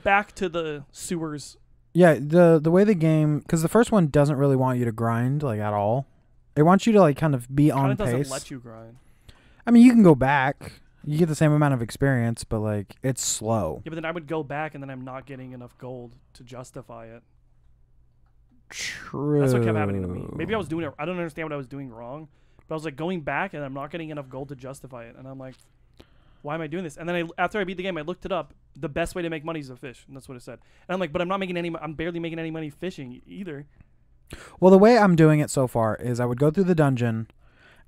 back to the sewers. Yeah, the way the game, because the first one doesn't really want you to grind like at all. It wants you to like kind of be on pace. It doesn't let you grind. I mean, you can go back. You get the same amount of experience, but like it's slow. Yeah, but then I would go back, and then I'm not getting enough gold to justify it. True. That's what kept happening to me. Maybe I was doing it. I don't understand what I was doing wrong, but I was like going back, and I'm not getting enough gold to justify it, and I'm like, why am I doing this? And then after I beat the game, I looked it up. The best way to make money is to fish, and that's what it said. And I'm like, but I'm not making any. I'm barely making any money fishing either. Well, the way I'm doing it so far is I would go through the dungeon,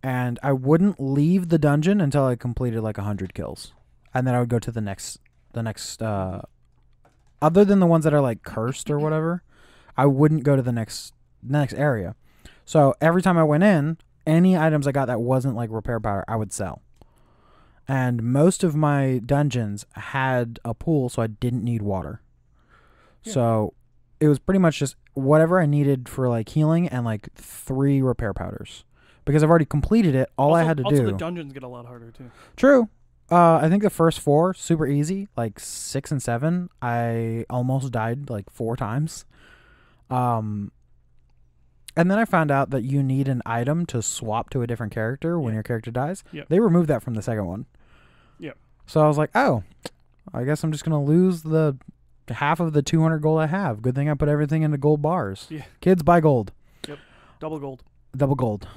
and I wouldn't leave the dungeon until I completed like 100 kills, and then I would go to the next. Other than the ones that are like cursed or whatever, I wouldn't go to the next area. So every time I went in, any items I got that wasn't like repair powder, I would sell. And most of my dungeons had a pool, so I didn't need water. Yeah. So it was pretty much just whatever I needed for like healing and like 3 repair powders. Because I've already completed it, all I had to do. Also, the dungeons get a lot harder too. True. I think the first 4, super easy. Like 6 and 7, I almost died like 4 times. And then I found out that you need an item to swap to a different character when your character dies. Yep. They removed that from the second one. Yeah. So I was like, oh, I guess I'm just going to lose the half of the 200 gold I have. Good thing I put everything into gold bars. Yeah. Kids, buy gold. Yep. Double gold. Double gold.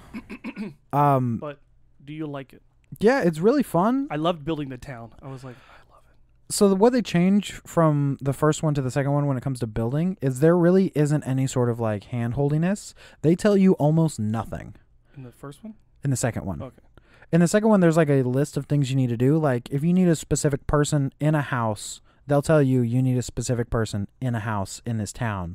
But do you like it? Yeah, it's really fun. I loved building the town. I was like, I love it. So what they change from the first one to the second one when it comes to building is there really isn't any sort of like hand-holdiness. They tell you almost nothing. In the first one? In the second one. Okay. In the second one, there's like a list of things you need to do. Like if you need a specific person in a house, they'll tell you need a specific person in a house in this town.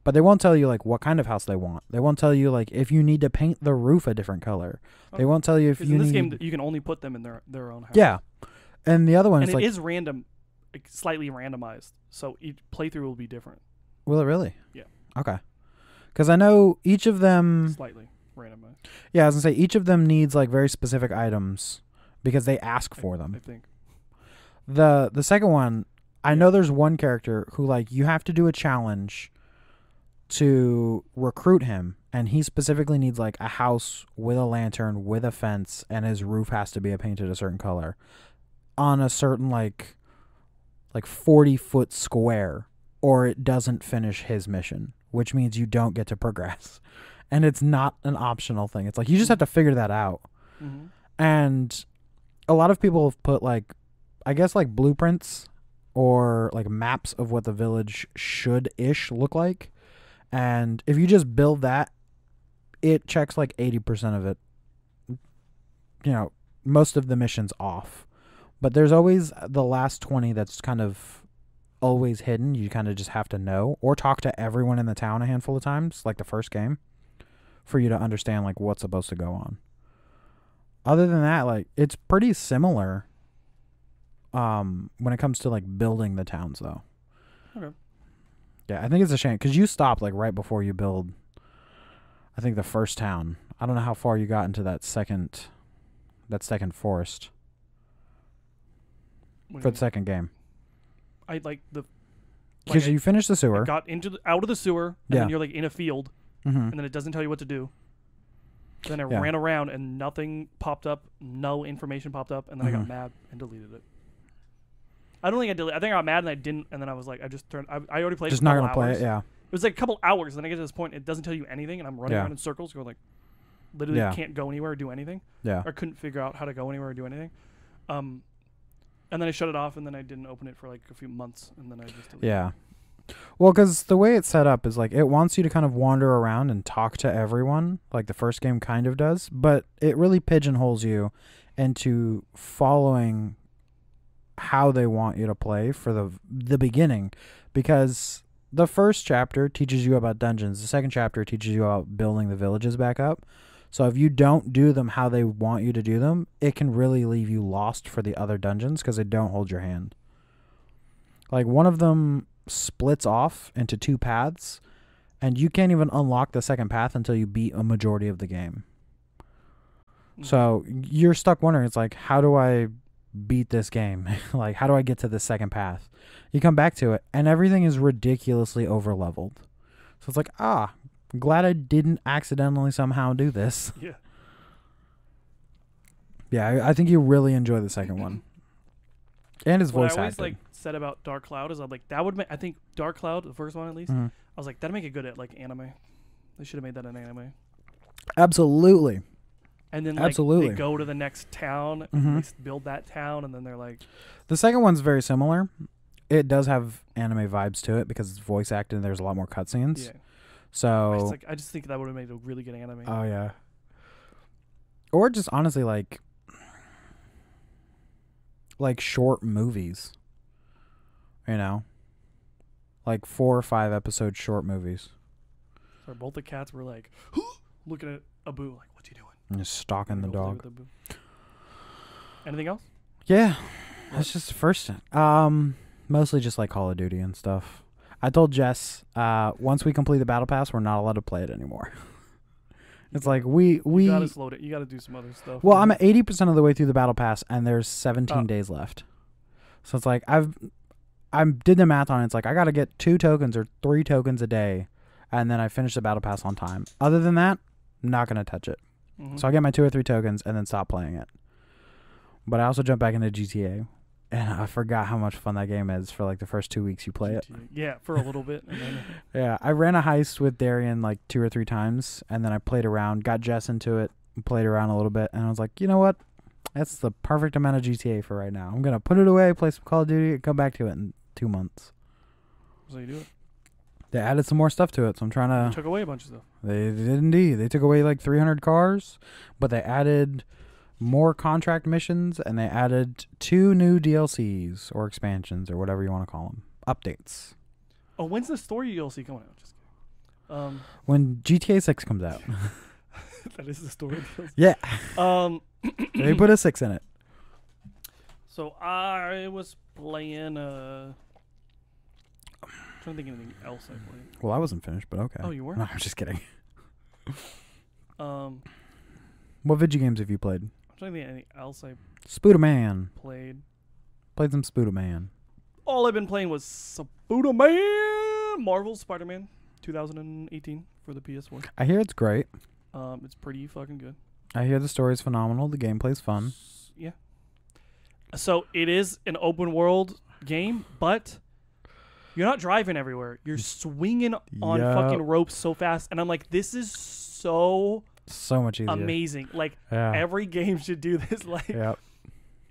But they won't tell you like what kind of house they want. They won't tell you like if you need to paint the roof a different color. They won't tell you if you in this need... game you can only put them in their own house. Yeah. And the other one is it like... is random, like, slightly randomized. So each playthrough will be different. Will it really? Yeah. Okay. Because I know each of them. Slightly randomized. Yeah, I was gonna say each of them needs like very specific items because they ask for them. I think. The second one, I know there's one character who like you have to do a challenge to recruit him, and he specifically needs like a house with a lantern with a fence, and his roof has to be painted a certain color on a certain like 40-foot square, or it doesn't finish his mission, which means you don't get to progress. And it's not an optional thing. It's like you just have to figure that out. Mm-hmm. And a lot of people have put like, I guess like blueprints or like maps of what the village should-ish look like. And if you just build that, it checks like 80% of it. You know, most of the missions off. But there's always the last 20 that's kind of always hidden. You kind of just have to know or talk to everyone in the town a handful of times, like the first game, for you to understand like what's supposed to go on. Other than that, like it's pretty similar when it comes to like building the towns though. Okay. Yeah, I think it's a shame because you stopped like right before you build, I think, the first town. I don't know how far you got into that second forest for the second game. I like the because you finished the sewer. I got out of the sewer, and then you're like in a field, and then it doesn't tell you what to do. Then I ran around and nothing popped up, no information popped up, and then I got mad and deleted it. I don't think I deleted. I think I got mad and I didn't, and then I was like, I already played. Just for not gonna play it. Yeah. It was like a couple hours, and then I get to this point, it doesn't tell you anything, and I'm running around in circles, going like, literally can't go anywhere or do anything. Yeah. Or couldn't figure out how to go anywhere or do anything. And then I shut it off, and then I didn't open it for like a few months, and then I just deleted it. Well, because the way it's set up is like it wants you to kind of wander around and talk to everyone, like the first game kind of does, but it really pigeonholes you into following how they want you to play for the beginning, because the first chapter teaches you about dungeons, the second chapter teaches you about building the villages back up. So if you don't do them how they want you to do them, it can really leave you lost for the other dungeons because they don't hold your hand. Like one of them splits off into two paths, and you can't even unlock the second path until you beat a majority of the game. So you're stuck wondering, it's like, how do I beat this game? Like, how do I get to the second path? You come back to it, and everything is ridiculously over-leveled. So it's like, glad I didn't accidentally somehow do this. Yeah. Yeah, I think you really enjoy the second one. And his voice acting. What I always acting. said about Dark Cloud is I'm like, that would make, I think Dark Cloud, the first one at least, I was like, that'd make it good at like anime. They should have made that an anime. Absolutely. And then like they go to the next town, and they build that town, and then they're like, the second one's very similar. It does have anime vibes to it because it's voice acted and there's a lot more cutscenes. Yeah. So I just think that would have made a really good anime. Oh yeah. Or just honestly like short movies. You know? Like 4 or 5 episode short movies. So both the cats were like looking at Abu like, what's he doing? And just stalking the dog. Anything else? Yeah. That's just the first. Mostly just like Call of Duty and stuff. I told Jess, once we complete the battle pass, we're not allowed to play it anymore. It's like we you gotta slow it. You gotta do some other stuff. Well, I'm at 80% of the way through the battle pass, and there's 17 days left. So it's like I did the math on it. It's like I gotta get 2 tokens or 3 tokens a day, and then I finish the battle pass on time. Other than that, I'm not gonna touch it. So I get my 2 or 3 tokens and then stop playing it. But I also jump back into GTA. And I forgot how much fun that game is for like the first 2 weeks you play it. Yeah, for a little bit. And then yeah, I ran a heist with Darian like 2 or 3 times, and then I played around, got Jess into it, played around a little bit, and I was like, you know what? That's the perfect amount of GTA for right now. I'm going to put it away, play some Call of Duty, and come back to it in 2 months. So you do it? They added some more stuff to it, so I'm trying to... They took away a bunch of stuff. They did indeed. They took away like 300 cars, but they added more contract missions, and they added 2 new DLCs or expansions or whatever you want to call them. Updates. Oh, when's the story DLC coming out? Just when GTA 6 comes out. That is the story DLC? Yeah. They put a 6 in it. So I was playing trying trying to think of anything else I played. Well, I wasn't finished, but okay. Oh, you were? No, I'm just kidding. I'm What video games have you played? trying to think of anything else I Spooderman. played. Played some Spooderman. All I've been playing was Spider-Man, Marvel Spider-Man 2018 for the PS4. I hear it's great. It's pretty fucking good. I hear the story's phenomenal. The gameplay's fun. Yeah. So it is an open world game, but you're not driving everywhere. You're swinging on Yup. fucking ropes so fast, and I'm like, this is so So much easier. amazing. Like Yeah. every game should do this. Like Yep.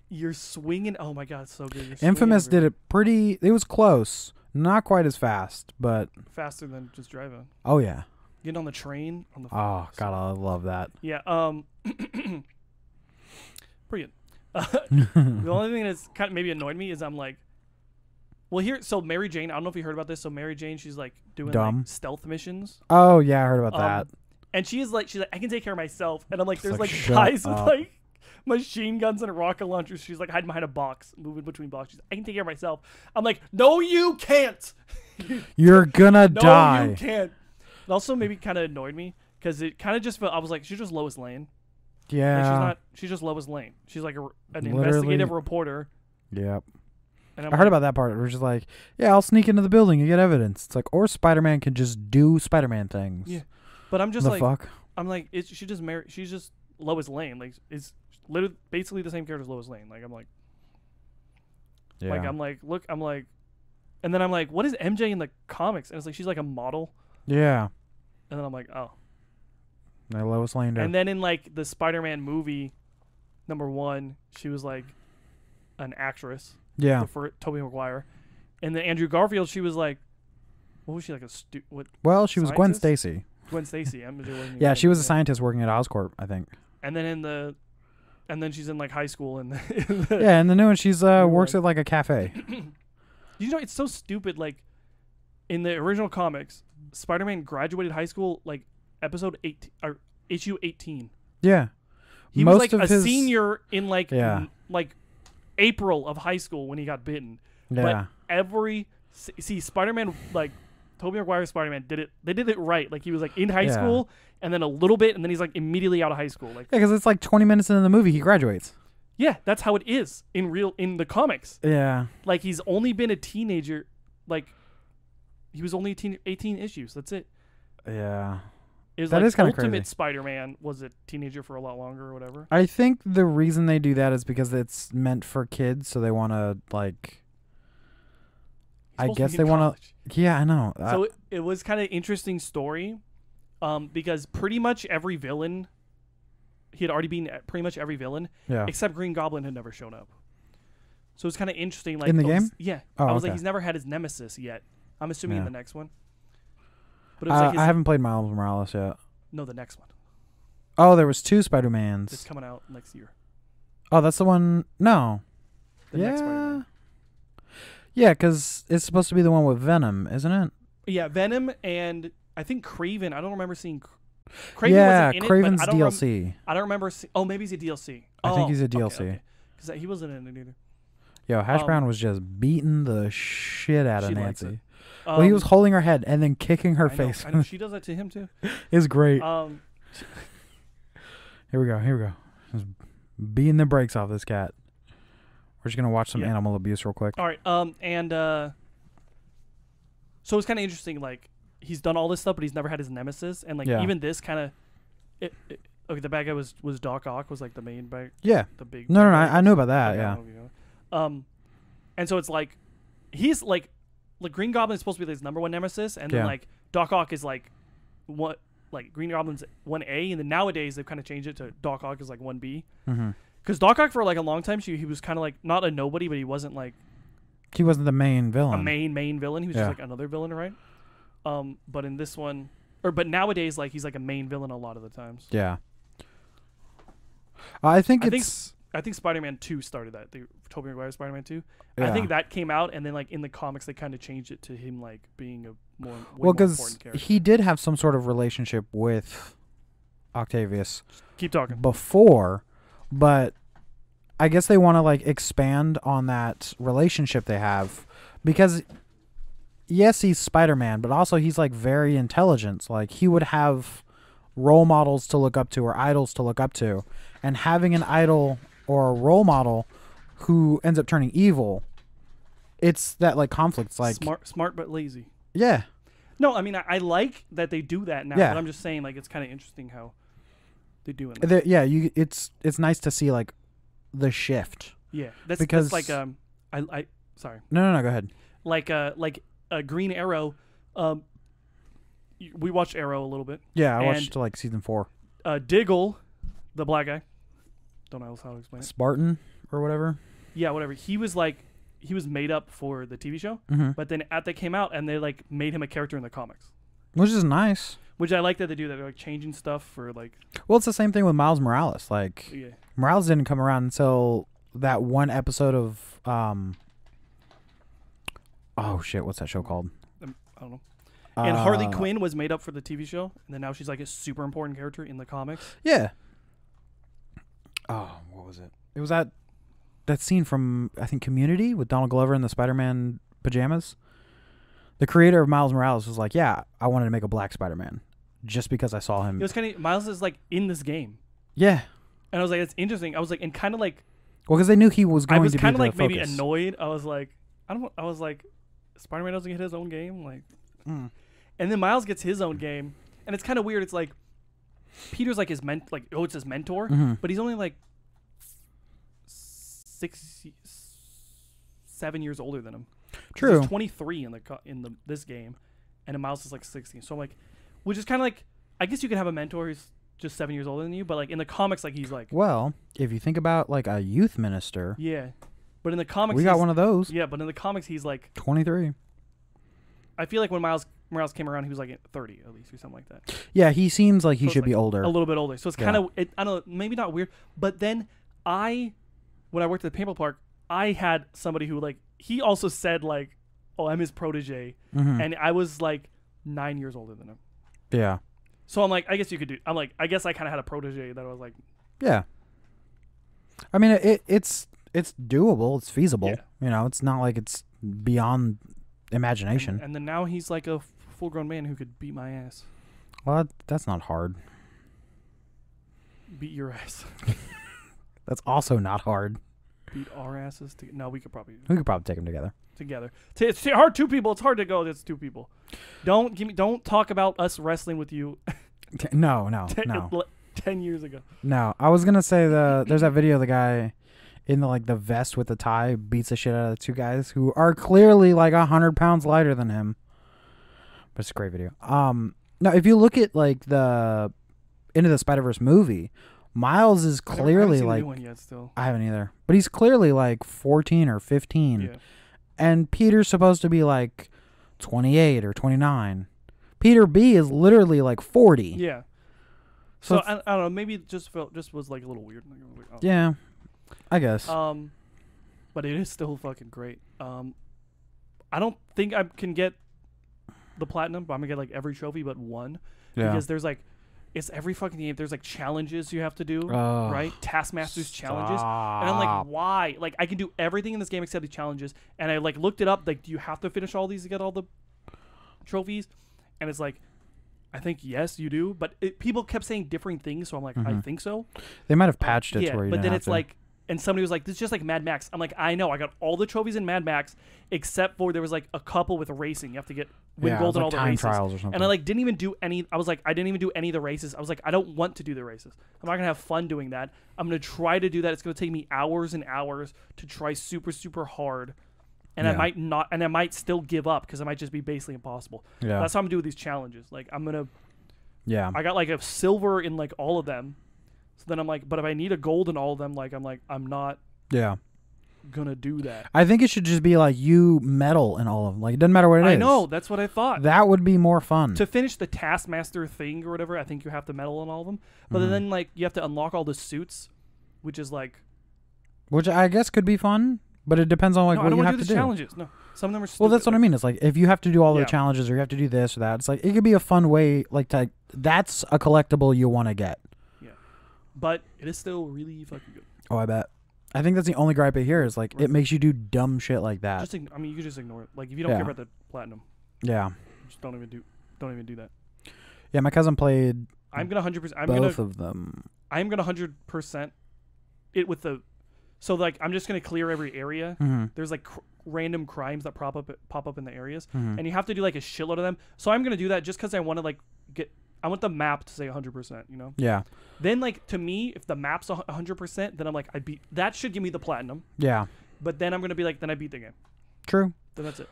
you're swinging. Oh my god, it's so good. You're Infamous swinging did it pretty. It was close. Not quite as fast, but faster than just driving. oh yeah. Getting on the train on the. Oh god, I love that. Yeah. Pretty good. The only thing that's kind of maybe annoyed me is I'm like, well, here. So Mary Jane, I don't know if you heard about this. So Mary Jane, she's like doing Dumb. like stealth missions. Oh yeah, I heard about that. And she's like, I can take care of myself. And I'm like, there's like, like shut guys with up. like machine guns and rocket launchers. She's like hiding behind a box, moving between boxes. She's like, I can take care of myself. I'm like, no, you can't. You're gonna No, die. you can't. It also maybe kind of annoyed me because it kind of just felt. I was like, she's just Lois Lane. Yeah. Like, she's not. She's just Lois Lane. She's like an Literally. investigative reporter. Yep. And I'm I heard like, about that part. It was just like, yeah, I'll sneak into the building and get evidence. It's like, or Spider-Man can just do Spider-Man things. Yeah. But I'm just the like, fuck. I'm like, she's just Lois Lane. Like, it's literally basically the same character as Lois Lane. Like, I'm like, Yeah. like I'm like, look, I'm like, and then I'm like, what is MJ in the comics? And it's like she's like a model. Yeah. And then I'm like, oh. They Lois Lane. And then in like the Spider-Man movie, #1, she was like an actress. Yeah. For Tobey Maguire. And then Andrew Garfield, she was like, what was she like what? Well, she was Gwen scientist? Stacy. Gwen Stacy. MJ wasn't Yeah, even she was a Gwen. scientist working at Oscorp, I think. And then and then she's in like high school and Yeah, and the new one, she's works like- at like a cafe. You know, it's so stupid. Like in the original comics, Spider-Man graduated high school like episode 8 or issue 18. Yeah. He Most was like of a his- senior in like Yeah. like April of high school when he got bitten. Yeah. But Spider-Man, like Tobey Maguire's Spider-Man did it. They did it right. Like he was like in high Yeah. school and then a little bit and then he's like immediately out of high school. Like Yeah, because it's like 20 minutes into the movie, he graduates. yeah, that's how it is in the comics. Yeah. Like he's only been a teenager, like he was only 18 issues. That's it. Yeah. It was That like is kinda Ultimate crazy. Spider-Man was a teenager for a lot longer or whatever. I think the reason they do that is because it's meant for kids, so they want to like. He's I supposed to guess be they in want college. to. Yeah, I know. So it was kind of interesting story, because pretty much every villain, he had already been pretty much every villain yeah. except Green Goblin had never shown up. So it's kind of interesting. Like In the oh, game? yeah. Oh, I was like, okay. he's never had his nemesis yet. I'm assuming in Yeah. the next one. But it was like his, I haven't played Miles Morales yet. no, the next one. Oh, there was 2 It's Spider-Mans. coming out next year. Oh, that's the one. No. The next Spider-Man. Yeah, because it's supposed to be the one with Venom, isn't it? Yeah, Venom and I think Kraven. I don't remember seeing. Kraven Yeah, wasn't in Kraven's it, but DLC. I don't remember. Oh, maybe he's a DLC. I think he's a DLC. Because he wasn't in it either. Yo, Hash Brown was just beating the shit out of She likes Nancy. it. Well, he was holding her head and then kicking her I face. know, she does that to him too. It's great. Here we go. Just beating the brakes off this cat. We're just gonna watch some Yeah. animal abuse real quick. All right. So it's kind of interesting. Like he's done all this stuff, but he's never had his nemesis, and like Yeah. even this kind of. Okay, the bad guy was Doc Ock was like the main bad. Yeah. The big. No, bad guy. I know about that. Okay, I Yeah. don't know if you know. And so it's like he's like Green Goblin is supposed to be his #1 nemesis, and then Yeah. like Doc Ock is like what like Green Goblin's 1A, and then nowadays they've kind of changed it to Doc Ock is like 1B. Mm-hmm. Because Doc Ock for like a long time, he was kind of like not a nobody, but he wasn't like He wasn't the main villain. a main villain. He was Yeah. just like another villain, right? But in this one, but nowadays like he's like a main villain a lot of the times. Yeah. I think I think it's. I think Spider-Man 2 started that. The Tobey Maguire Spider-Man 2. Yeah. I think that came out, and then like in the comics they kind of changed it to him like being a way Well, more because important character. he did have some sort of relationship with Octavius Keep talking. before, but I guess they want to like expand on that relationship they have because yes, he's Spider-Man, but also he's like very intelligent. Like he would have role models to look up to or idols to look up to, and having an idol or a role model who ends up turning evil, it's that like conflict. It's like smart but lazy. Yeah. No, I mean I like that they do that now, Yeah. but I'm just saying like it's kind of interesting how they do it. Yeah, it's nice to see like the shift. Yeah, that's like I sorry. No, go ahead. Like a Green Arrow. We watched Arrow a little bit. Yeah, I watched like season 4. Diggle, the black guy. Don't know how to explain it. Spartan or whatever. Yeah, whatever. He was made up for the TV show, but then they came out and they like made him a character in the comics, which is nice. Which I like that they do that. They're like changing stuff for like. Well, it's the same thing with Miles Morales. Like, yeah. Morales didn't come around until that one episode of oh shit, what's that show called? I don't know. And Harley Quinn was made up for the TV show, and then now she's like a super important character in the comics. Yeah. Oh, what was it? It was that scene from I think Community with Donald Glover in the Spider-Man pajamas. The creator of Miles Morales was like, "Yeah, I wanted to make a black Spider-Man, just because I saw him." It was kind of Miles is like in this game. Yeah. And I was like, "It's interesting." I was like, and kind of like. Well, because they knew he was going to be the focus. I was kind of like maybe annoyed. I was like, I was like, Spider-Man doesn't get his own game, like. And then Miles gets his own game, and it's kind of weird. It's like Peter's like it's his mentor, but he's only like 7 years older than him. True. He's 23 in this game, and then Miles is like 16. So I'm like, which is kind of like, I guess you could have a mentor who's just 7 years older than you, but like in the comics, like he's like. Well, if you think about like a youth minister. Yeah, but in the comics, we got one of those. Yeah, but in the comics, he's like 23. I feel like when Miles came around, he was like 30 at least or something like that. Yeah, he seems like he should be older. A little bit older. So it's kind of, I don't know, maybe not weird. But then when I worked at the paintball park, I had somebody who like, he also said like, oh, I'm his protege. And I was like 9 years older than him. Yeah. So I'm like, I guess you could do, I guess I kind of had a protege that I was like. Yeah. I mean, it's doable. It's feasible. Yeah. You know, it's not like it's beyond imagination. And then now he's like a full-grown man who could beat my ass. Well, that's not hard. Beat your ass. That's also not hard. Beat our asses. No, we could probably take them together. It's hard. 2 people. It's hard to go. It's 2 people. Don't talk about us wrestling with you. No. 10 years ago. No, I was gonna say there's that video of the guy in the vest with the tie beats the shit out of the 2 guys who are clearly like 100 pounds lighter than him. But it's a great video. Now if you look at like the Into the Spider-Verse movie, Miles is clearly I haven't seen like the new one yet still. I haven't either. But he's clearly like 14 or 15. Yeah. And Peter's supposed to be like 28 or 29. Peter B is literally like 40. Yeah. So I don't know, maybe it just was like a little weird. Like, oh. Yeah. I guess. But it is still fucking great. I don't think I can get the platinum, but I'm gonna get like every trophy but one. Yeah. Because there's like, it's every fucking game. There's like challenges you have to do, right? Taskmaster's challenges, and I'm like, why? Like I can do everything in this game except the challenges. And I like looked it up. Like, do you have to finish all these to get all the trophies? And it's like, I think yes, you do. But people kept saying different things, so I'm like, I think so. They might have patched it to where you but didn't then have it's to. like. And somebody was like, this is just like Mad Max. I'm like, I know. I got all the trophies in Mad Max, except for there was like a couple with racing. You have to win gold in all the races. Trials or something. And I like didn't even do any. I was like, I didn't even do any of the races. I was like, I don't want to do the races. I'm not going to have fun doing that. I'm going to try to do that. It's going to take me hours and hours to try super, super hard. And I might not, and I might still give up because it might just be basically impossible. Yeah. That's how I'm going to do with these challenges. Like, I'm going to. Yeah. I got like a silver in like all of them. So then I'm like, but if I need a gold in all of them, like, I'm not. Yeah. Gonna do that. I think it should just be like you medal in all of them. Like it doesn't matter what it is. I know, that's what I thought. That would be more fun. To finish the Taskmaster thing or whatever, I think you have to medal in all of them. But then like you have to unlock all the suits, which is like, which I guess could be fun, but it depends on like what you have to do. Challenges. No, some of them are stupid. Well, that's what I mean. It's like if you have to do all the challenges or you have to do this or that, it's like it could be a fun way. Like that's a collectible you want to get. Yeah, but it is still really fucking good. Oh, I bet. I think that's the only gripe I hear is like it makes you do dumb shit like that. You can just ignore it. Like if you don't care about the platinum, Yeah. Just don't even do that. Yeah, my cousin played I'm gonna 100%. both of them. I'm gonna 100% it with the. So like I'm just gonna clear every area. Mm-hmm. There's like random crimes that pop up in the areas, Mm-hmm. and you have to do like a shitload of them. So I'm gonna do that just because I want to like get. I want the map to say 100%. You know. Yeah. Then like to me, if the map's 100%, then I'm like I beat. That should give me the platinum. Yeah. But then I'm gonna be like, then I beat the game. True. Then that's it.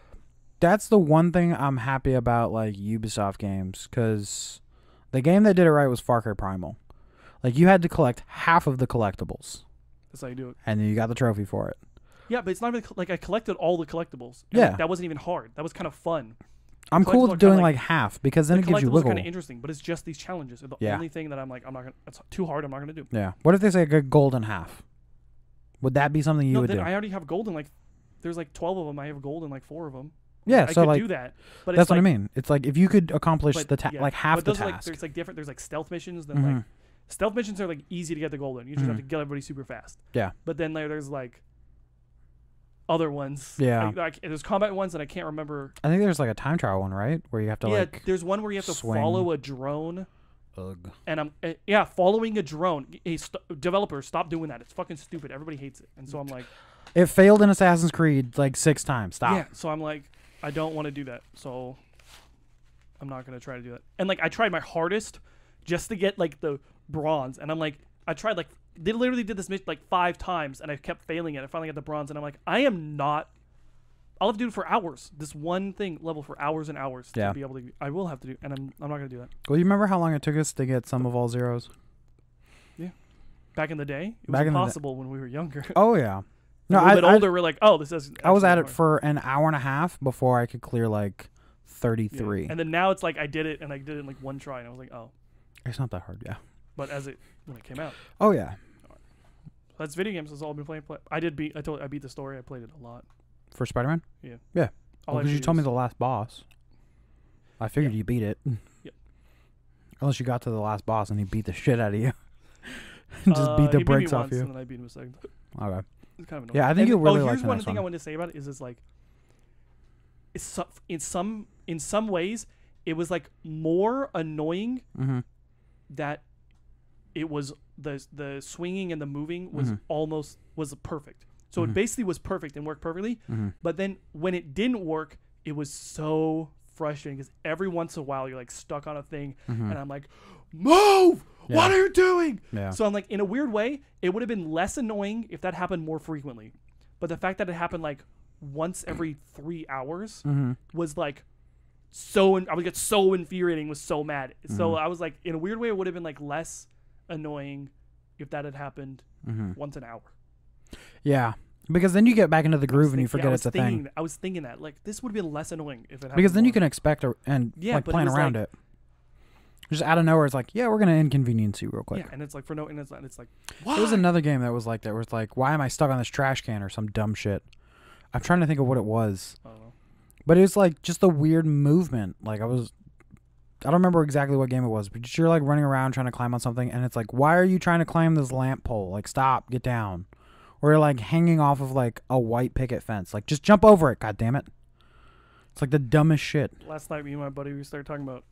That's the one thing I'm happy about, like Ubisoft games, because the game that did it right was Far Cry Primal. Like you had to collect half of the collectibles. That's how you do it. And then you got the trophy for it. Yeah, but it's not even like I collected all the collectibles. And, Yeah. like, that wasn't even hard. That was kind of fun. I'm Collectibles cool are with kinda doing like- like half because then The it gives you collectibles are wiggle. kind of interesting, but it's just these challenges. They're the Yeah. only thing that I'm like, I'm not gonna. That's too hard. I'm not gonna do. Yeah. What if they say a good golden half? Would that be something you No, would then do? I already have gold in like. There's like 12 of them. I have gold in like 4 of them. Yeah, I so could like do that. But that's it's what like, I mean. It's like if you could accomplish but, the yeah. like half but the those are, like, task. there's like different. There's like stealth missions. Then Mhm. like stealth missions are like easy to get the gold in. You just have Mhm. to kill everybody super fast. Yeah. But then there's like other ones. Yeah. Like there's combat ones that I can't remember. I think there's like a time trial one, right? Where you have to Yeah. like There's one where you have to swing. follow a drone. Ugh. And I'm following a drone. Hey, developers, stop doing that. It's fucking stupid. Everybody hates it. And so I'm like, It failed in Assassin's Creed like 6 times. Stop. yeah. So I'm like, I don't want to do that. So I'm not gonna try to do that. And like, I tried my hardest just to get like the bronze. And I'm like, I tried like they literally did this mission like 5 times, and I kept failing it. I finally got the bronze, and I'm like, I am not. I'll have to do it for hours. This one thing level for hours and hours Yeah. to be able to. I will have to do, and I'm not gonna do that. Well, you remember how long it took us to get some of all zeros? Back in the day, it was Back in the day. impossible when we were younger. Oh yeah. No, a little bit I older, we're like, oh, this is. I was actually at it hard. for an hour and a half before I could clear like 33. Yeah. And then now it's like I did it, and I did it in like one try, and I was like, oh. It's not that hard, yeah. But when it came out, Oh yeah. that's video games. That's all I've been playing. I beat the story. I played it a lot. For Spider-Man? Yeah. Yeah. All I Because you do told me is- the last boss. I figured Yeah. you beat it. Yep. Unless you got to the last boss and he beat the shit out of you. Just beat the he brakes me off once, you. and then I beat him a second. Okay. It's kind of Yeah, annoying. I think you'll really here's like the one next thing I one. wanted to say about it is like, it's in some ways it was like more annoying Mm-hmm. that it was the swinging and the moving was Mhm. was perfect. So Mhm. it basically was perfect and worked perfectly. Mm-hmm. But then when it didn't work, it was so frustrating because every once in a while you're like stuck on a thing, Mm-hmm. and I'm like, move! Yeah. What are you doing? Yeah. So I'm like, in a weird way, it would have been less annoying if that happened more frequently. But the fact that it happened like once every 3 hours Mm-hmm. was like I would get so infuriating, was so mad. So Mhm. I was like, in a weird way, it would have been like less annoying if that had happened Mm-hmm. once an hour. Yeah. Because then you get back into the I was groove and you thinking- forget I it's a was thinking thing. that- I was thinking that like this would have been less annoying if it happened. Because then you more. can expect and Yeah, like but it plan was around like- it. Just out of nowhere, it's like, yeah, we're gonna inconvenience you real quick. Yeah, and it's like and it's like, why? There was another game that was like that, where it's like, why am I stuck on this trash can or some dumb shit? I'm trying to think of what it was, I don't know. but it was like just a weird movement. Like I don't remember exactly what game it was, but just you're like running around trying to climb on something, and it's like, why are you trying to climb this lamp pole? Like, stop, get down. Or you're like hanging off of like a white picket fence. Like, just jump over it, god damn it. It's like the dumbest shit. Last night, me and my buddy, we started talking about.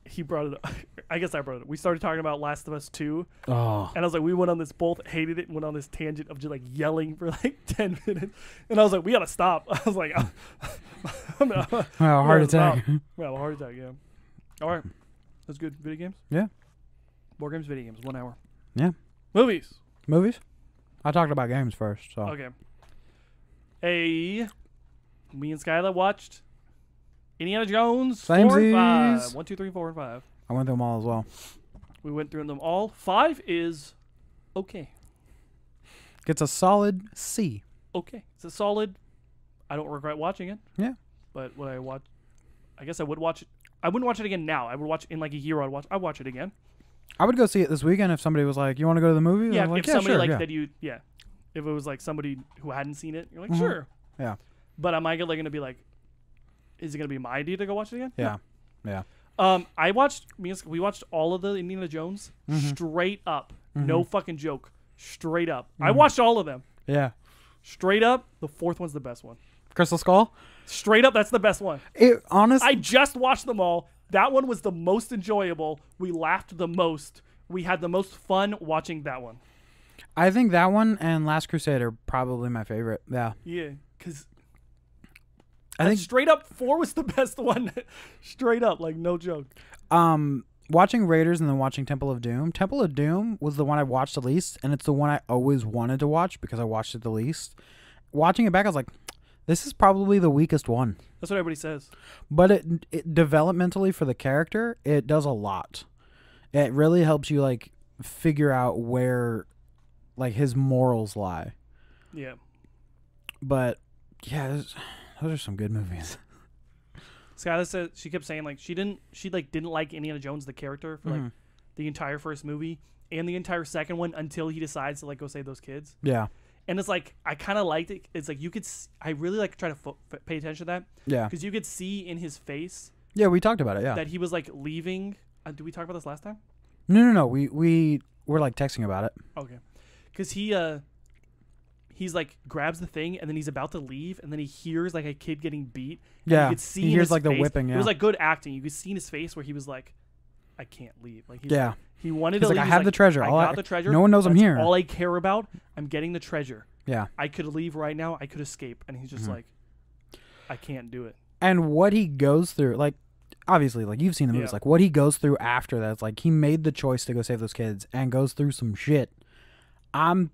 He brought it up. I guess I brought it up. We started talking about Last of Us 2. Oh, And I was like, we went on this, both hated it and went on this tangent of just like yelling for like 10 minutes. And I was like, we got to stop. I was like, I'm oh heart attack. We have a heart attack, yeah. All right. That's good. Video games? Yeah. Board games, video games, 1 hour. Yeah. Movies. Movies? I talked about games first, so. Okay. Me and Skylar watched Indiana Jones 4 and 5. Samesies. 1, 2, 3, 4, and 5. I went through them all as well. We went through them all. 5 is okay. Gets a solid C. Okay. It's a solid. I don't regret watching it. Yeah. But would I watch? I guess I would watch it. I wouldn't watch it again now. I would watch in like a year. I'd watch it again. I would go see it this weekend if somebody was like, "You want to go to the movie?" Yeah. I'm like, If somebody sure, like yeah. that, if it was like somebody who hadn't seen it, you're like, Mhm. sure. Yeah. But am I going to be like, is it going to be my idea to go watch it again? Yeah. Yeah. We watched all of the Indiana Jones Mhm. straight up. Mhm. No fucking joke. Straight up. I Mhm. watched all of them. Yeah. Straight up. The 4th one's the best one. Crystal Skull. Straight up, that's the best one. It honestly, I just watched them all. That one was the most enjoyable. We laughed the most. We had the most fun watching that one. I think that one and Last Crusade are probably my favorite. Yeah. Yeah, because I think straight up 4 was the best one. Straight up, like no joke. Watching Raiders and then watching Temple of Doom. Temple of Doom was the one I watched the least, and it's the one I always wanted to watch because I watched it the least. Watching it back, I was like, this is probably the weakest one. That's what everybody says. But it developmentally for the character, it does a lot. It really helps you like figure out where like his morals lie. Yeah. But yeah, those are some good movies. Skylar said she kept saying like she didn't like Indiana Jones the character for like the entire first movie and the entire second one until he decides to like go save those kids. Yeah. And it's like I kind of liked it. It's like you could. I really like try to pay attention to that. Yeah. Because you could see in his face. Yeah, we talked about it. Yeah. That he was like leaving. Did we talk about this last time? No. We were like texting about it. Okay. Because he's like grabs the thing and then he's about to leave and then he hears like a kid getting beat. Yeah. You could see he in hears his like face, the whipping. Yeah. It was like good acting. You could see in his face where he was like, I can't leave. Like he's yeah. He wanted he's to like, leave. I have the treasure. I got the treasure. No one knows I'm here. All I care about. I'm getting the treasure. Yeah. I could leave right now. I could escape. And he's just like, I can't do it. And what he goes through, like, obviously, like, you've seen the movies, like, what he goes through after that, it's like, he made the choice to go save those kids and goes through some shit. I'm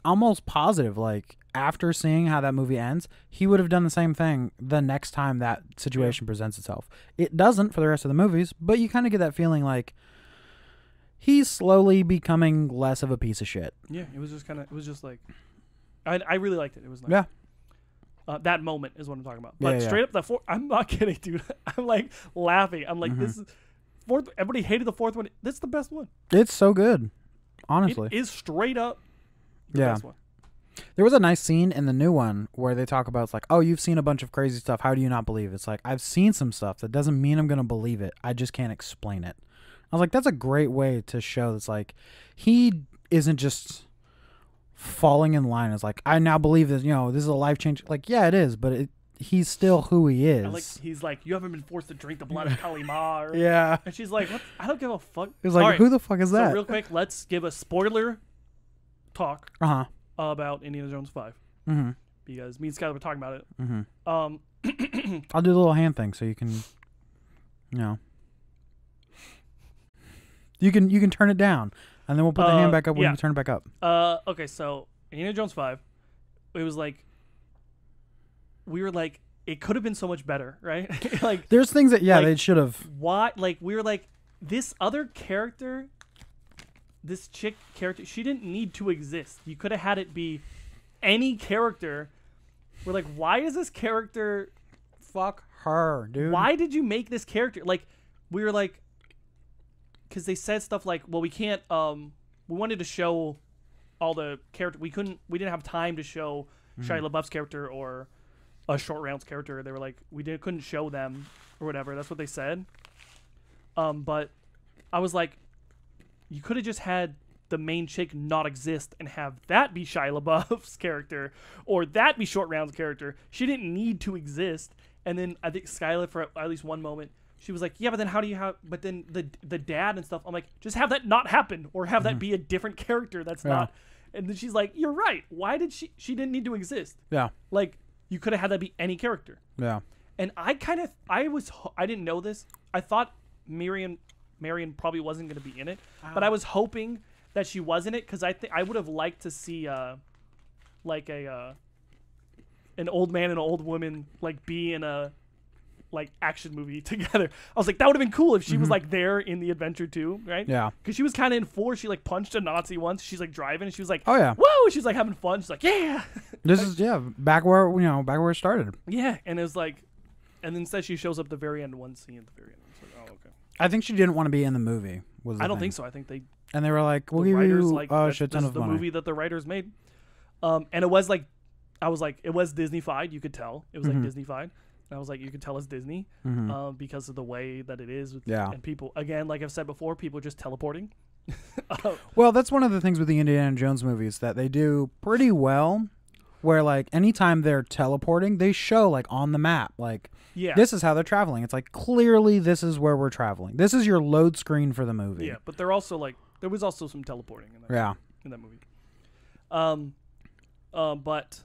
almost positive, like, after seeing how that movie ends, he would have done the same thing the next time that situation presents itself. It doesn't for the rest of the movies, but you kind of get that feeling like he's slowly becoming less of a piece of shit. Yeah, it was just like, I really liked it. It was nice. Yeah. That moment is what I'm talking about. But straight up, the fourth, I'm not kidding, dude. I'm like laughing. I'm like, this is fourth. Everybody hated the fourth one. This is the best one. It's so good, honestly. It is straight up the best one. There was a nice scene in the new one where they talk about, it's like, oh, you've seen a bunch of crazy stuff. How do you not believe it? It's like, I've seen some stuff. That doesn't mean I'm going to believe it. I just can't explain it. I was like, that's a great way to show that's like, he isn't just falling in line. It's like, I now believe that, this is a life change. Like, yeah, it is, but he's still who he is. He's like, you haven't been forced to drink the blood of Kalima. Yeah. And she's like, what? I don't give a fuck. He's like, right, who the fuck is that? So real quick, let's give a spoiler talk about Indiana Jones 5. Mm-hmm. Because me and Skylar were talking about it. Mm-hmm. I'll do the little hand thing so you can, you can turn it down, and then we'll put the hand back up when you turn it back up. Okay, so Indiana Jones 5, it was like, we were like, it could have been so much better, right? Like, there's things that they should have. Why? Like, we were like, this other character, this chick character, she didn't need to exist. You could have had it be any character. We're like, why is this character? Fuck her, dude. Why did you make this character? Like, we were like, because they said stuff like, well, we can't. We wanted to show all the character. We didn't have time to show Shia LaBeouf's character or a Short Round's character. They were like, couldn't show them or whatever. That's what they said. But I was like, you could have just had the main chick not exist and have that be Shia LaBeouf's character or that be Short Round's character. She didn't need to exist. And then I think Skylar, for at least one moment, she was like, yeah, but then how do you have, but then the dad and stuff. I'm like, just have that not happen or have that be a different character that's not. And then she's like, you're right. Why did she didn't need to exist. Yeah. Like, you could have had that be any character. Yeah. And I didn't know this. I thought Marion probably wasn't going to be in it, but I was hoping that she was in it because I would have liked to see like an old man and an old woman like be in a like action movie together. I was like, that would have been cool if she was like there in the adventure too, right? Yeah. Because she was kind of in 4. She like punched a Nazi once. She's like driving and she was like, oh yeah, whoa! She's like having fun. She's like, yeah. This is back where it started. Yeah, and it was like, and instead she shows up at the very end. One scene at the very end. I was like, oh okay. I think she didn't want to be in the movie. I don't think so. I think they. And they were like, we'll give you a shit ton of money. The movie that the writers made, and it was like, I was like, it was Disney-fied. You could tell it was like Disney-fied. And I was like, you could tell it's Disney because of the way that it is. And people, again, like I've said before, people just teleporting. Well, that's one of the things with the Indiana Jones movies that they do pretty well where like anytime they're teleporting, they show like on the map like this is how they're traveling. It's like clearly this is where we're traveling. This is your load screen for the movie. Yeah, but they're also like there was also some teleporting in that in that movie. But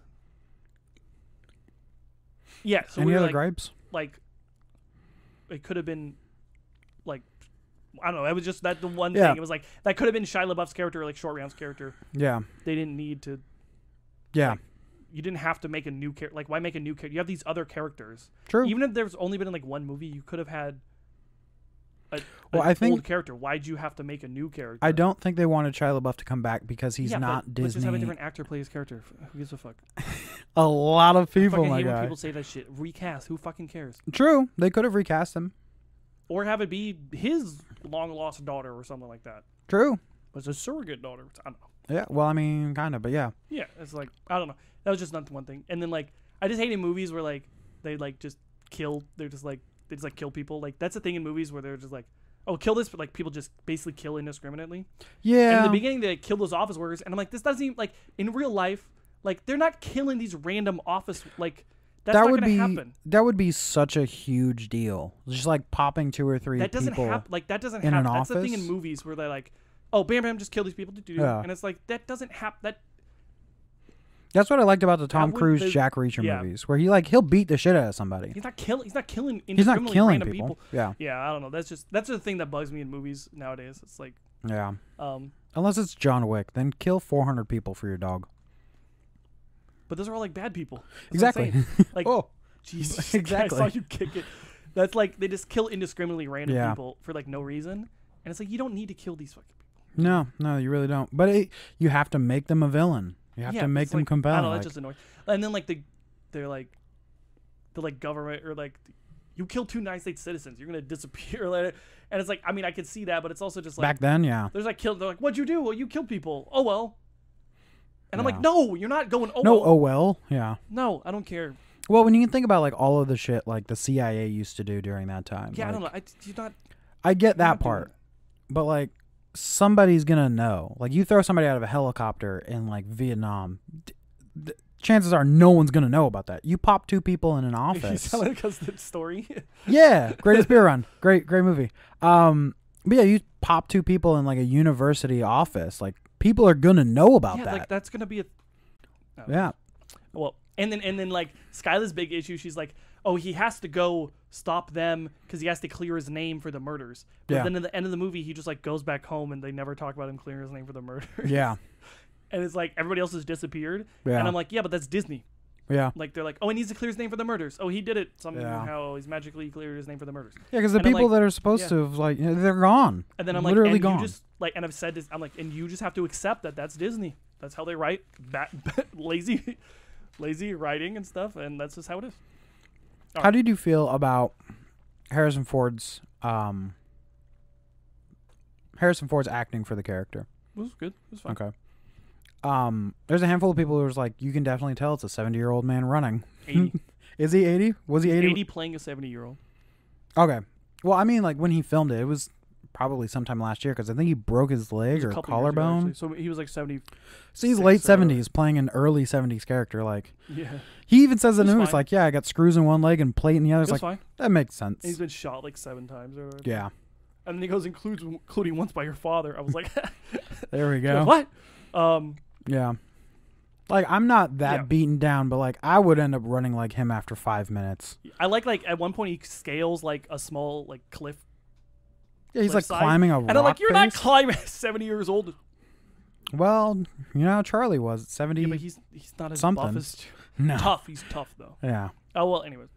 yeah, so any we were other like, gripes? Like it could have been like I don't know. It was just that the one thing. It was like that could have been Shia LaBeouf's character or like Short Round's character. Yeah. They didn't need to. Yeah. Like, you didn't have to make a new character. Like, why make a new character? You have these other characters. True. Even if there's only been in like one movie, you could have had I think old character. Why'd you have to make a new character? I don't think they wanted Shia LaBeouf to come back because he's not Disney. Let's just have a different actor play his character. Who gives a fuck? A lot of people, I my hate guy. when people say that shit. Recast. Who fucking cares? True. They could have recast him. Or have it be his long lost daughter or something like that. True. It's a surrogate daughter. I don't know. Yeah. Well, I mean, kind of, but yeah. Yeah. It's like I don't know. That was just not the one thing. And then like I just hated movies where like they like just kill. They just like kill people. Like that's the thing in movies where they're just like, oh, kill this, but like people just basically kill indiscriminately. Yeah. And in the beginning, they kill those office workers, and I'm like, this doesn't even like in real life. Like they're not killing these random office like. That's not going to happen. That would be such a huge deal. Just like popping 2 or 3 that doesn't people happen. Like that doesn't in happen. an That's the thing office? in movies where they're like, oh, bam, bam, just kill these people, Yeah. and it's like that doesn't happen. That's what I liked about the Tom would- Cruise they- Jack Reacher yeah. movies, where he'll beat the shit out of somebody. He's not killing. He's not killing. He's not indiscriminately killing random people. Yeah. Yeah, I don't know. That's the thing that bugs me in movies nowadays. It's like, Yeah. um, Unless it's John Wick, then kill 400 people for your dog. but those are all like bad people. That's Exactly. what I'm saying. Like, Oh, Jesus, exactly. I saw you kick it. That's like they just kill indiscriminately random Yeah. people for like no reason, and it's like you don't need to kill these fucking people. no, you really don't. But you have to make them a villain. You have to make it's them like, compelling. I don't know, that's just annoying. And then like they're like government or like you kill 2 United States citizens, you're gonna disappear. And it's like I mean I could see that, but it's also just like back then, yeah. there's like they're like what'd you do? Well, you killed people. Oh well. And I'm Yeah. like no, you're not going. Oh No, well. oh well, yeah. No, I don't care. Well, when you think about like all of the shit like the CIA used to do during that time. Yeah, like, I don't know. You're not. I get you're that not doing part, but like somebody's gonna know. Like you throw somebody out of a helicopter in like Vietnam, chances are no one's gonna know about that. You pop 2 people in an You office. tell it because the story. Yeah, greatest beer run, great movie. But yeah, you pop 2 people in like a university office. Like people are gonna know about Yeah, that. like that's gonna be a. Yeah. Well, and then like Skyla's big issue, she's like, oh, he has to go stop them because he has to clear his name for the murders. But Yeah. then at the end of the movie, he just like goes back home and they never talk about him clearing his name for the murders. Yeah. And it's like everybody else has disappeared. Yeah. And I'm like, yeah, but that's Disney. Yeah. Like they're like, oh, he needs to clear his name for the murders. Oh, he did it Yeah. somehow. He's magically cleared his name for the murders. Yeah, because the And I'm people like, that are supposed yeah. to have, like, they're gone. And then I'm like, literally and gone. you just like, and I've said this, I'm like, and you just have to accept that that's Disney. That's how they write lazy writing and stuff, and that's just how it is. How did you feel about Harrison Ford's acting for the character? It was good. It was fun. Okay. There's a handful of people who was like, you can definitely tell it's a 70-year-old man running. 80. Is he 80? Was he 80? 80 playing a 70-year-old. Okay. Well, I mean, like when he filmed it was probably sometime last year because I think he broke his leg or collarbone. So he was like 70. So he's late 70s playing an early 70s character. Like Yeah. he even says in the It's news, fine. like, yeah, I got screws in one leg and plate in the other. It's That's like, fine. that makes sense. And he's been shot like 7 times or whatever. Yeah. And then he goes, including once by your father. I was like, There we go. what? Yeah. Like, I'm not that Yeah. beaten down, but, like, I would end up running like him after 5 minutes. I like at one point he scales like a small like cliff. Yeah, he's, like, cliffside. climbing a rock And I'm like, you're not face. climbing 70 years old. Well, you know how Charlie was, 70 Yeah, but he's not as something. buff as No. tough. He's tough though. Yeah. Oh well. Anyways,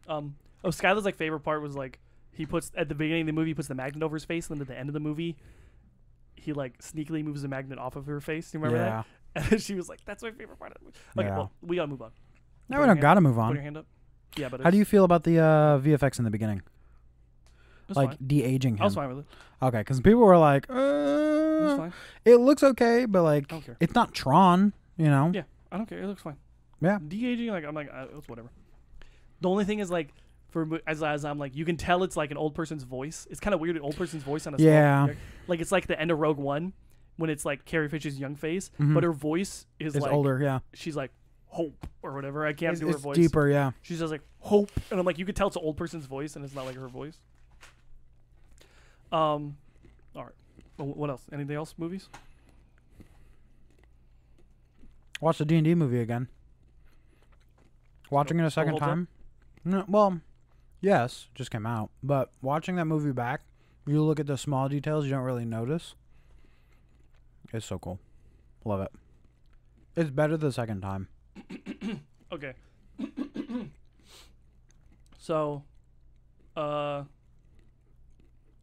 Skylar's like favorite part was like he puts at the beginning of the movie he puts the magnet over his face, and then at the end of the movie, he like sneakily moves the magnet off of her face. You remember Yeah. that? And then she was like, "That's my favorite part of the movie." Okay, Yeah. well, we gotta move on. No, we don't gotta move Put on. your hand up. Yeah, but How do you feel about the VFX in the beginning? Like fine. de-aging him? I was fine with it. Okay, because people were like, It was fine. it looks okay, but like, I don't care. it's not Tron, you know? Yeah, I don't care. It looks fine. Yeah. De-aging, like I'm like, it's whatever. The only thing is like, as I'm like, you can tell it's like an old person's voice. It's kind of weird, an old person's voice on a small Yeah. character. Like it's like the end of Rogue One, when it's like Carrie Fisher's young face, but her voice is It's like older, yeah. she's like, hope or whatever. I can't do her It's voice. deeper, yeah. She's just like hope, and I'm like, you could tell it's an old person's voice, and it's not like her voice. All right. What else? Anything else? Movies? Watch the D&D movie again. Watching it a second holds up? time. No, well, yes, just came out. But watching that movie back, you look at the small details you don't really notice. It's so cool. Love it. It's better the second time. Okay. So,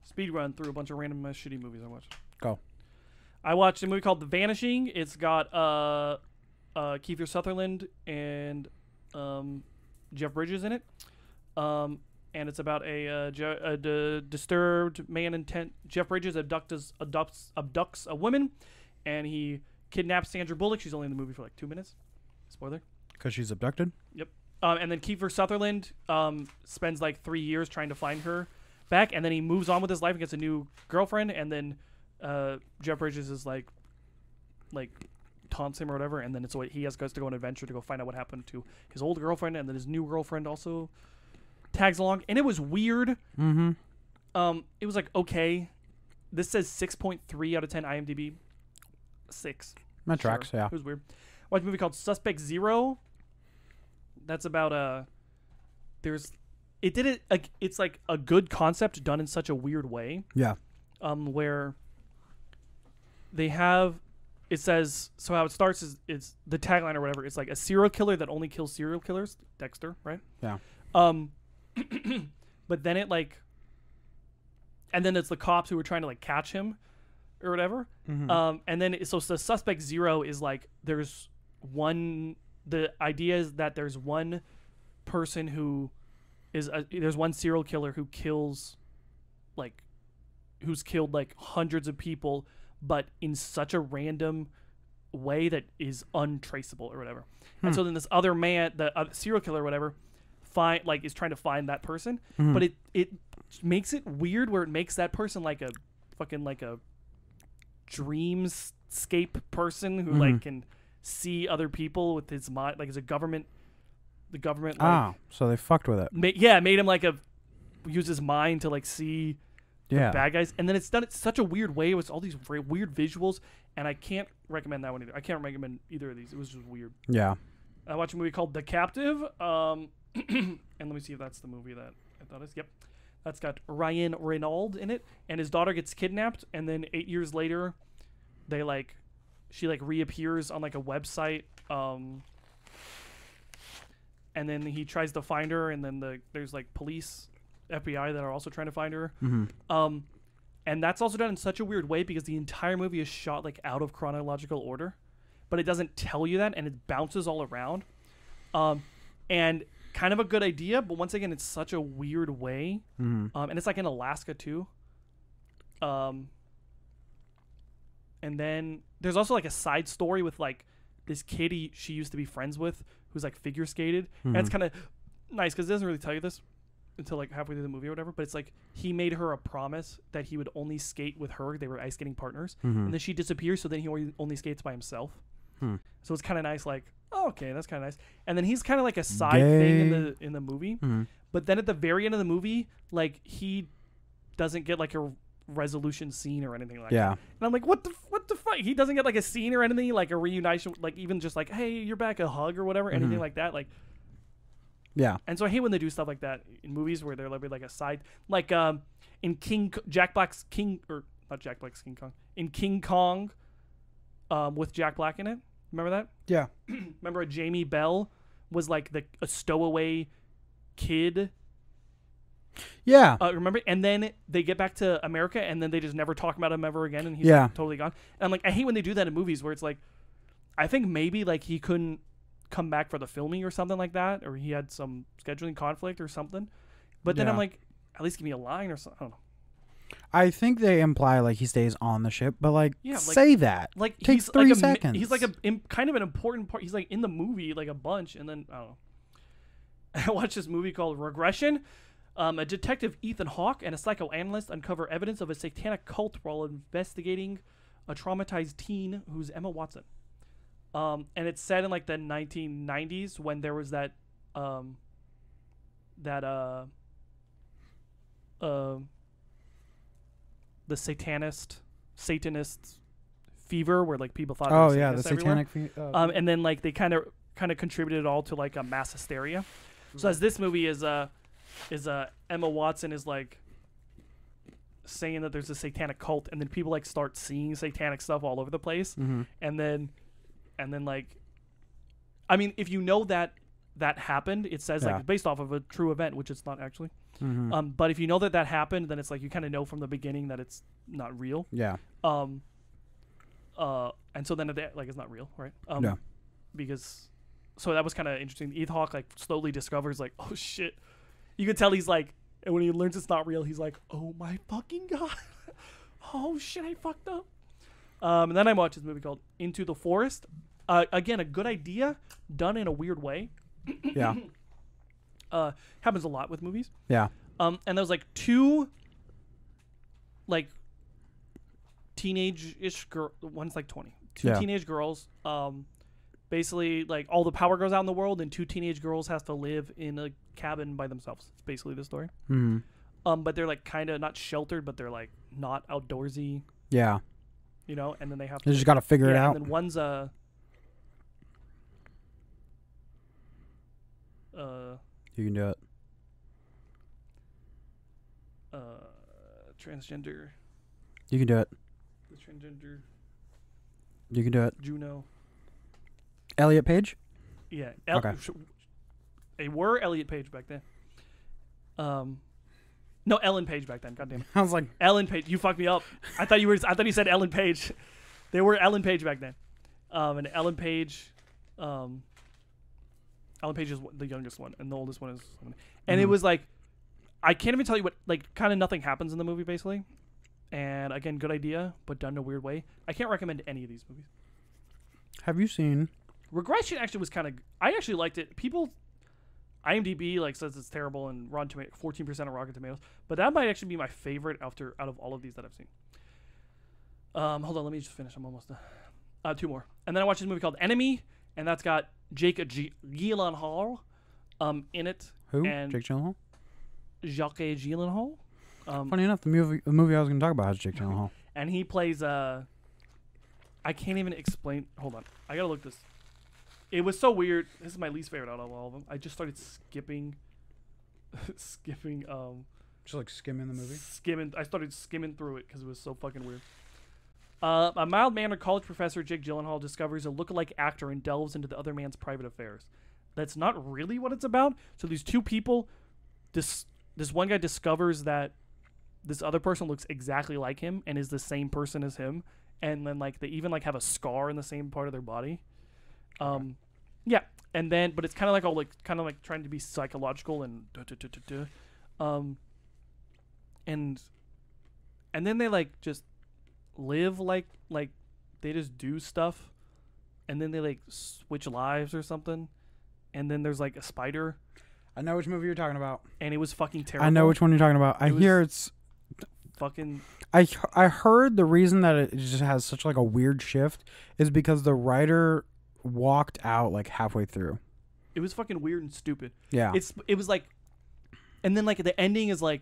speed run through a bunch of random shitty movies I watched. Go. I watched a movie called The Vanishing. It's got Kiefer Sutherland and Jeff Bridges in it. And it's about a disturbed man intent. Jeff Bridges abducts a woman, and he kidnaps Sandra Bullock. She's only in the movie for like 2 minutes. Spoiler. Because she's abducted? Yep. And then Kiefer Sutherland spends like 3 years trying to find her back, and then he moves on with his life and gets a new girlfriend, and then Jeff Bridges is like taunts him or whatever, and then it's what he has to go on an adventure to go find out what happened to his old girlfriend, and then his new girlfriend also tags along, and it was weird. Mm-hmm. It was like, okay, this says 6.3 out of 10 IMDb. 6. That tracks, yeah. It was weird. Watched a movie called Suspect Zero. That's about it's like a good concept done in such a weird way. Yeah. Where they have, it says, so how it starts is it's the tagline or whatever. It's like a serial killer that only kills serial killers. Dexter, right? Yeah. But then and then it's the cops who are trying to like catch him or whatever. Mm-hmm. And then so the Suspect Zero is like the idea is that there's one person who there's one serial killer who kills who's killed like hundreds of people, but in such a random way that is untraceable or whatever. And so then this other man, the serial killer or whatever, is trying to find that person, but it makes it weird where it makes that person like a fucking like a dreamscape person who like can see other people with his mind, like as a government. The government. Like, so they fucked with it. made him like use his mind to like see the bad guys, and then it's done. It's such a weird way with all these very weird visuals, and I can't recommend that one either. I can't recommend either of these. It was just weird. Yeah. I watched a movie called The Captive, and let me see if that's the movie that I thought is. Yep, that's got Ryan Reynolds in it, and his daughter gets kidnapped, and then 8 years later, she reappears on like a website, and then he tries to find her, and then there's like police, FBI that are also trying to find her. And that's also done in such a weird way because the entire movie is shot like out of chronological order, but it doesn't tell you that, and it bounces all around. And kind of a good idea, but once again, it's such a weird way. And it's like in Alaska too. And then there's also like a side story with like this kid she used to be friends with who's like figure skated. And it's kind of nice because it doesn't really tell you this until like halfway through the movie or whatever, but it's like he made her a promise that he would only skate with her. They were ice skating partners. And then she disappears, so then he only skates by himself. So it's kind of nice, like, oh, okay, that's kind of nice. And then he's kind of like a side thing in the movie. But then at the very end of the movie, like he doesn't get like a resolution scene or anything like that. And I'm like, what the fuck? He doesn't get like a scene or anything, like a reunition, like even just like, hey, you're back, a hug or whatever, anything like that, like. Yeah. And so I hate when they do stuff like that in movies where they're like a side, like in Jack Black's King, or not Jack Black's King Kong, in King Kong, with Jack Black in it. Remember that? Yeah. Remember Jamie Bell was like a stowaway kid. Yeah. Remember? And then they get back to America, and then they just never talk about him ever again, and he's like, totally gone. And I'm like, I hate when they do that in movies where it's like, I think maybe like he couldn't come back for the filming or something like that, or he had some scheduling conflict or something. But then I'm like, at least give me a line or something. I don't know. I think they imply like he stays on the ship, but like, say that. Like takes he's 3 like seconds. He's like kind of an important part. He's like in the movie like a bunch, and then I don't know. I watched this movie called Regression. A detective, Ethan Hawke, and a psychoanalyst uncover evidence of a satanic cult while investigating a traumatized teen who's Emma Watson. And it's set in like the 1990s when there was that that the satanist fever where like people thought there were the Satanists everywhere. satanic. And then like they kind of contributed it all to like a mass hysteria. So as this movie is Emma Watson is like saying that there's a satanic cult, and then people like start seeing satanic stuff all over the place, and then like, I mean, if you know that happened, it says like it's based off of a true event, which it's not actually. But if you know that happened, then it's like you kind of know from the beginning that it's not real. Yeah. And so then like it's not real, right? Yeah. Because so that was kind of interesting. Ethan Hawke like slowly discovers like, oh shit. You could tell he's like, and when he learns it's not real, he's like, oh my fucking god. Oh shit, I fucked up. And then I watched this movie called Into the Forest. Again, a good idea done in a weird way. Yeah. Happens a lot with movies. Yeah. And there was like two like teenage-ish girl, one's like 20. Two teenage girls. Basically like all the power goes out in the world and two teenage girls have to live in a cabin by themselves. It's basically the story. But they're like kind of not sheltered, but they're like not outdoorsy. Yeah. You know, and then they have You just got to figure it out. And then one's you can do it. Transgender. You can do it. The transgender. You can do it. Juno. Elliot Page? Yeah. Okay. They were Elliot Page back then. No, Ellen Page back then. God damn it. I was like, Ellen Page. You fucked me up. I thought you said Ellen Page. They were Ellen Page back then. And Ellen Page is the youngest one, and the oldest one is. And it was like, I can't even tell you what, like, kind of nothing happens in the movie, basically. And again, good idea, but done in a weird way. I can't recommend any of these movies. have you seen? Regression actually was kind of. I actually liked it. People, IMDb like says it's terrible, and Rotten Tomatoes 14% of Rotten Tomatoes, but that might actually be my favorite out of all of these that I've seen. Hold on, let me just finish. I'm almost done. Two more, and then I watched this movie called Enemy, and that's got Jake Gyllenhaal, in it. Who? And Jake Gyllenhaal? Jacques Gyllenhaal. Funny enough, the movie I was going to talk about has Jake Gyllenhaal. And he plays I can't even explain. Hold on, I gotta look this. It was so weird. This is my least favorite out of all of them. I just started skipping. Just like skimming the movie? I started skimming through it because it was so fucking weird. A mild-mannered college professor, Jake Gyllenhaal, discovers a lookalike actor and delves into the other man's private affairs. That's not really what it's about. So these two people, this one guy discovers that this other person looks exactly like him and is the same person as him, and then like they even like have a scar in the same part of their body. Yeah, and then but it's kind of like all like kind of like trying to be psychological and and then they like just live like they just do stuff, and then they like switch lives or something, and then there's like a spider. I know which movie you're talking about. And it was fucking terrible. I know which one you're talking about. I hear it's fucking. I heard the reason that it just has such like a weird shift is because the writer walked out like halfway through. It was fucking weird and stupid. Yeah. It was like, and then like the ending is like,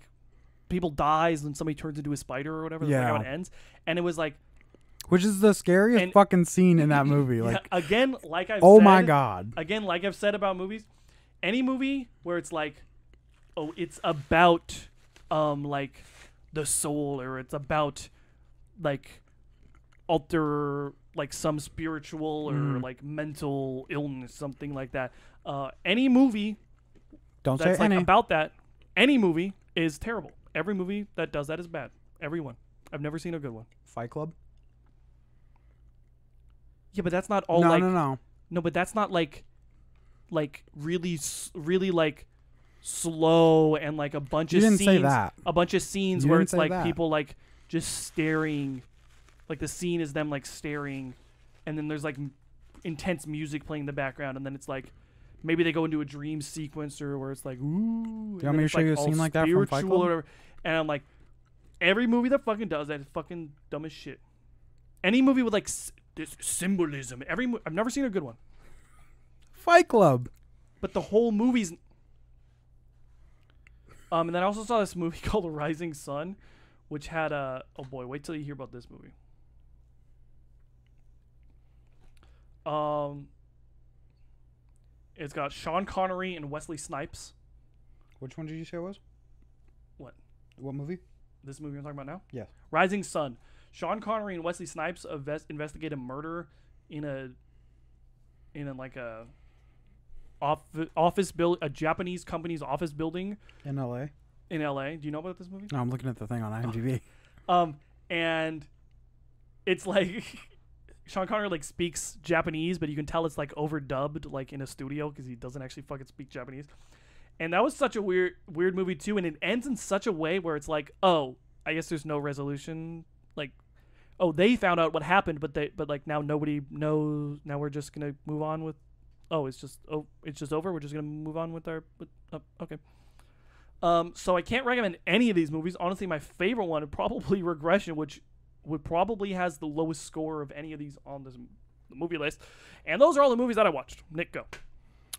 people dies and somebody turns into a spider or whatever. That's like how it ends. And it was like, which is the scariest fucking scene in that movie. Like again, like I've oh said, my god. Again, like I've said about movies, any movie where it's like, oh, it's about like the soul, or it's about like like some spiritual or like mental illness, something like that. Any movie don't that's say like any about that, any movie is terrible. Every movie that does that is bad. Everyone. I've never seen a good one. Fight Club. Yeah, but that's not all. No, but that's not like really like slow and like a bunch of scenes. Say that. A bunch of scenes where it's like people like just staring. Like the scene is them like staring, and then there's like intense music playing in the background, and then it's like maybe they go into a dream sequence or where it's like ooh. Do you want me to show you a scene like that from Fight Club? Or whatever. And I'm like, every movie that fucking does that is fucking dumb as shit. Any movie with like this symbolism. I've never seen a good one. Fight Club. But the whole movie's. And then I also saw this movie called Rising Sun, which had a. Oh boy, wait till you hear about this movie. It's got Sean Connery and Wesley Snipes. Which one did you say it was? What? What movie? This movie I'm talking about now? Yes. Rising Sun. Sean Connery and Wesley Snipes investigate a murder in a office build, a Japanese company's office building In L.A. in LA. Do you know about this movie? No, I'm looking at the thing on IMDb. And it's like Sean Connery like speaks Japanese, but you can tell it's like overdubbed like in a studio because he doesn't actually fucking speak Japanese. And that was such a weird movie too, and it ends in such a way where it's like, oh, I guess there's no resolution. Like, oh, they found out what happened, but like now nobody knows. Now we're just gonna move on with. It's just over. We're just gonna move on with our. Okay. So I can't recommend any of these movies. Honestly, my favorite one is probably Regression, which would probably has the lowest score of any of these on this movie list. And those are all the movies that I watched. Nick, go.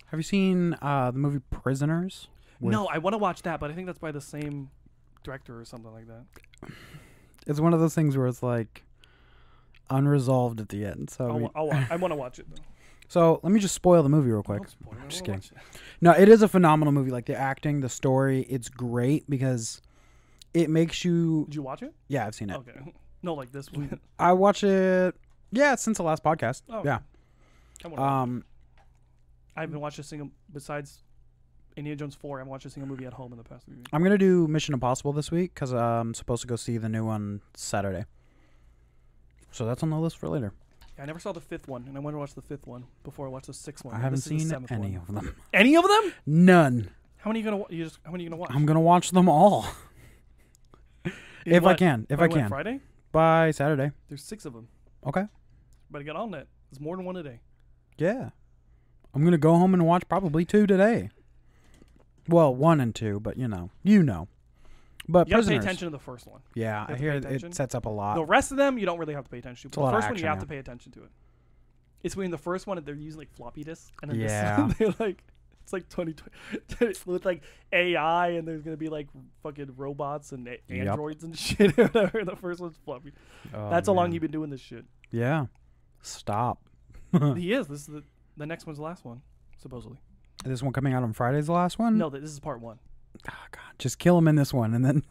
Have you seen the movie Prisoners? No, I want to watch that, but I think that's by the same director or something like that. It's one of those things where it's like unresolved at the end. So I want to watch it though. So let me just spoil the movie real quick. Don't spoil it. Just I kidding. wanna watch it. No, it is a phenomenal movie. Like the acting, the story, it's great because it makes you. Did you watch it? Yeah, I've seen it. Okay. No, like this one. I watch it. Yeah, since the last podcast. Oh, yeah. I haven't watched a single besides Indiana Jones 4. I haven't watched a single movie at home in the past week. I'm gonna do Mission Impossible this week because I'm supposed to go see the new one Saturday. So that's on the list for later. Yeah, I never saw the 5th one, and I want to watch the 5th one before I watch the 6th one. I haven't This is seen the 7th any one. of them. Any of them? None. How many are you gonna? How many are you gonna watch? I'm gonna watch them all if I can. If by I when, can Friday? by Saturday. There's 6 of them. Okay. Better get on that. There's more than one a day. Yeah. I'm gonna go home and watch probably 2 today. Well, 1 and 2, but you know. But You gotta pay Prisoners. attention to the first one. Yeah, I to hear pay attention. it sets up a lot. The rest of them, you don't really have to pay attention to. It's a But lot the of first one, you action, have to pay attention to it. It's when the first one, they're using like floppy disks, and then Yeah. this, they're like, it's like 2020 with like AI, and there's gonna be like fucking robots and androids and shit. Whatever. The first one's floppy. Oh, That's how long man. you've been doing this shit. Yeah. Stop. He is. This is the next one's the last one, supposedly. This one coming out on Friday is the last one? No, this is part 1. Oh, God. Just kill him in this one and then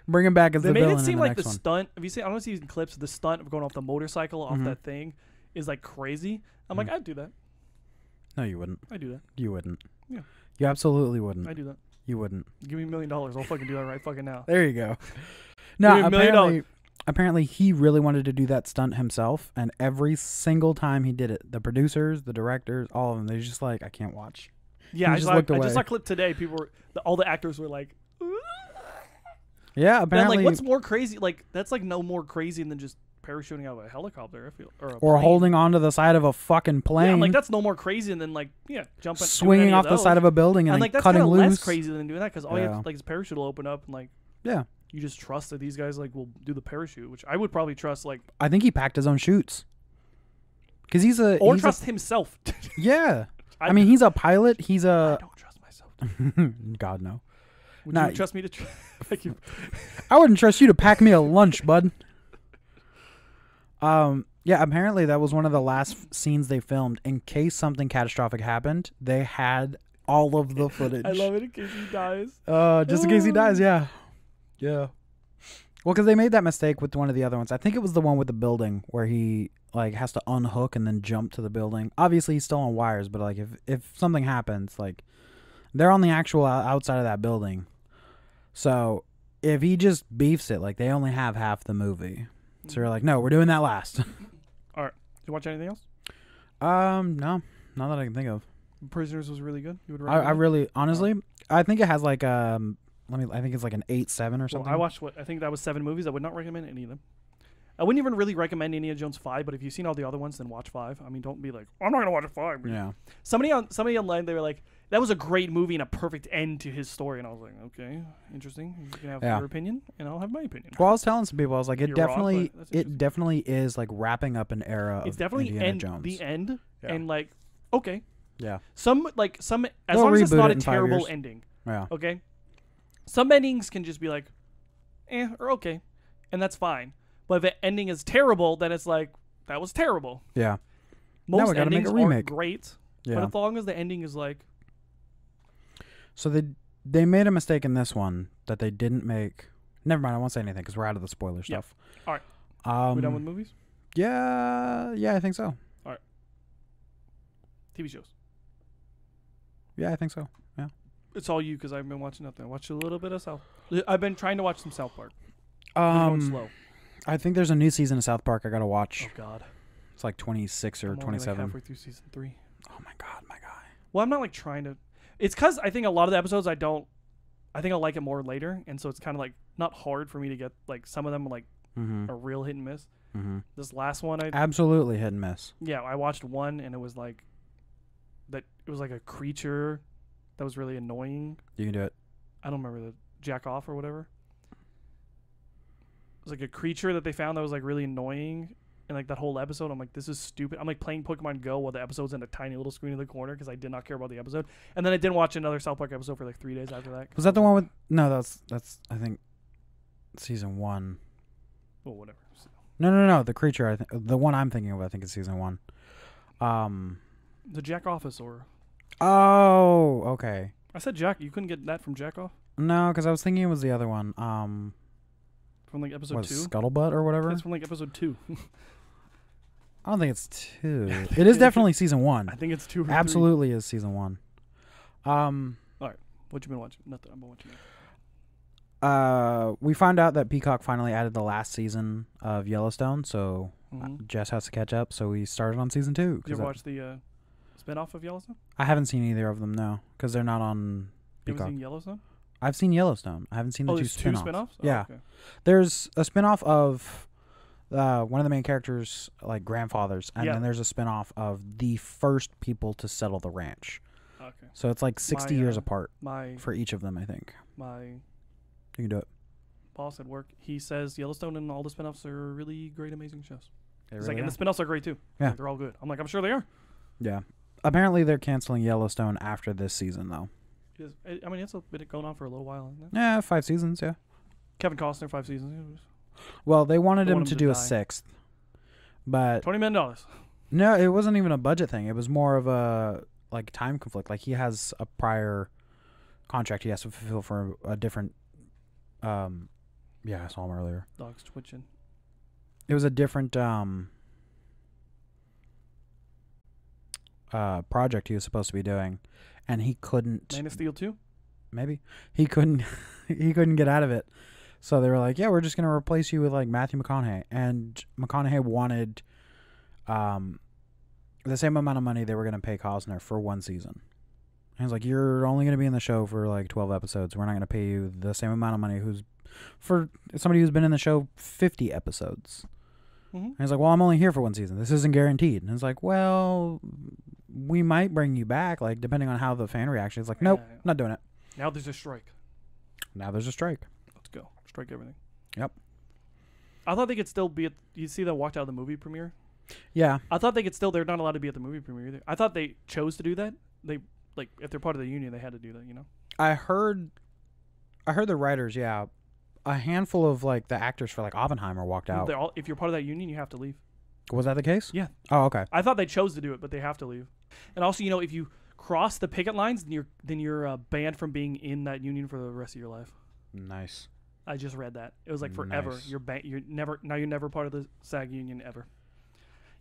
bring him back as They the made villain it seem in the like the next one. stunt. Have you seen? I don't know if you've seen clips. The stunt of going off the motorcycle off Mhm. that thing is like crazy. I'm like, I'd do that. No, you wouldn't. I do that. You wouldn't. Yeah. You absolutely wouldn't. I do that. You wouldn't. Give me $1 million. I'll fucking do that right fucking now. There you go. Give No, me $1 million. apparently he really wanted to do that stunt himself, and every single time he did it, the producers, the directors, all of them, they're just like, I can't watch. Yeah, He I just just looked I just saw away. a clip today. People were all the actors were like, Yeah, then apparently. like what's more crazy? Like that's like no more crazy than just parachuting out of a helicopter. I feel or a or plane. holding onto the side of a fucking plane, Yeah, I'm like that's no more crazy than like jumping swinging off the side of a building and and then like that's cutting kind of loose. less crazy than doing that because all you Yeah. have like his parachute will open up and like Yeah, you just trust that these guys like will do the parachute, which I would probably trust like I think he packed his own chutes. Because he's trust himself. yeah. I mean, he's a pilot. He's I a don't trust myself. God no. Would Nah, you trust me to like you? I wouldn't trust you to pack me a lunch, bud. Yeah, apparently that was one of the last scenes they filmed. In case something catastrophic happened, they had all of the footage. I love it in case he dies. Just in case he dies, yeah. Yeah. Well, because they made that mistake with one of the other ones. I think it was the one with the building where he like has to unhook and then jump to the building. Obviously, he's still on wires, but like if something happens, like they're on the actual outside of that building. So if he just beefs it, like they only have half the movie. So you're like, no, we're doing that last. All right. Did you watch anything else? No, not that I can think of. Prisoners was really good. You would I really, honestly, I think it has like I think it's like an 8.7 or something. I watched I think that was 7 movies. I would not recommend any of them. I wouldn't even really recommend Indiana Jones 5, but if you've seen all the other ones, then watch 5. I mean, don't be like, I'm not gonna watch 5. Yeah. Somebody online, they were like, that was a great movie and a perfect end to his story. And I was like, okay, interesting. You can have your opinion, and I'll have my opinion. Well, I was telling some people, I was like, it You're wrong, definitely is like wrapping up an era it's of definitely Indiana Jones. the end, Yeah. and like, okay, Yeah. some as They'll long as it's reboot not it a in 5 terrible years. ending. Yeah. Okay, some endings can just be like, or okay, and that's fine. But if the ending is terrible, then it's like that was terrible. Yeah. Most Now we gotta make endings a remake. aren't great, Yeah. but as long as the ending is like, So they made a mistake in this one that they didn't make. Never mind, I won't say anything because we're out of the spoiler Yeah. stuff. All right. We done with movies? Yeah, I think so. TV shows. Yeah, I think so. Yeah. It's all you because I've been watching nothing. I watched a little bit of South. I've been trying to watch some South Park. Going slow. I think there's a new season of South Park I gotta watch. Oh God. It's like 26 or I'm only 27. like halfway through season 3. Oh my God, my guy. Well, I'm not like trying to. It's because I think a lot of the episodes I think I'll like it more later, and so it's kind of like not hard for me to get like some of them like Mm-hmm. a real hit and miss. Mm-hmm. This last one, Absolutely hit and miss. I watched one and it was like that. It was like a creature that was really annoying. You can do it. I don't remember the jack off or whatever. It was like a creature that they found that was like really annoying. And like that whole episode, I'm like, this is stupid. I'm like playing Pokemon Go while the episode's in a tiny little screen in the corner because I did not care about the episode. And then I didn't watch another South Park episode for like 3 days after that. Was that the one with? No, that's I think season 1. Well, whatever. So, No. The creature. The one I'm thinking of. I think is season 1. the Jack Office or Oh, okay. I said Jack. You couldn't get that from Jack Off No, because I was thinking it was the other one. from like episode What, 2. Scuttlebutt or whatever? That's from like episode 2. I don't think it's 2. It is definitely season 1. I think it's 2 or 3. Absolutely is season 1. What you been watching? Nothing. I've been watching. We found out that Peacock finally added the last season of Yellowstone, so Jess has to catch up. So we started on season 2. Did you ever watch the spinoff of Yellowstone? I haven't seen either of them, no, because they're not on You Peacock. haven't seen Yellowstone? I've seen Yellowstone. I haven't seen the two there's 2 spinoffs. spinoffs? Oh, Yeah. okay. There's a spinoff of one of the main characters, like grandfathers, and Yeah. then there's a spinoff of the first people to settle the ranch. Okay. So it's like 60 years apart My for each of them, I think. my You can do it. boss at work, he says Yellowstone and all the spinoffs are really great, amazing shows. They He's really like, and are. the spinoffs are great too. Yeah. Like, they're all good. I'm like, I'm sure they are. Yeah. Apparently they're canceling Yellowstone after this season, though. I mean, it's been going on for a little while, isn't it? Yeah, 5 seasons, yeah. Kevin Costner, 5 seasons. Well, they wanted They him want to him do to a die. 6th. But $20 million. no, it wasn't even a budget thing. It was more of a like time conflict. Like he has a prior contract he has to fulfill for a different yeah, I saw him earlier. Dogs twitching. It was a different project he was supposed to be doing, and he couldn't. Man of Steel 2? Maybe he couldn't. He couldn't get out of it. So they were like, "Yeah, we're just gonna replace you with like Matthew McConaughey." And McConaughey wanted the same amount of money they were gonna pay Costner for 1 season. And he's like, "You're only gonna be in the show for like 12 episodes. We're not gonna pay you the same amount of money for somebody who's been in the show 50 episodes." Mm-hmm. And he's like, "Well, I'm only here for 1 season. This isn't guaranteed." And it's like, "Well, we might bring you back, like depending on how the fan reaction is." Like, "Nope, Yeah. not doing it." Now there's a strike. Now there's a strike. Let's go. Strike everything. Yep. I thought they could still be at... You see that walked out of the movie premiere? Yeah. I thought they could still... They're not allowed to be at the movie premiere either. I thought they chose to do that. They... Like, if they're part of the union, they had to do that, you know? I heard the writers, yeah. A handful of like the actors for like Oppenheimer walked out. They're all, if you're part of that union, you have to leave. Was that the case? Yeah. Oh, okay. I thought they chose to do it, but they have to leave. And also, you know, if you cross the picket lines, then you're banned from being in that union for the rest of your life. Nice. I just read that. It was like forever. Nice. You're never part of the SAG union ever.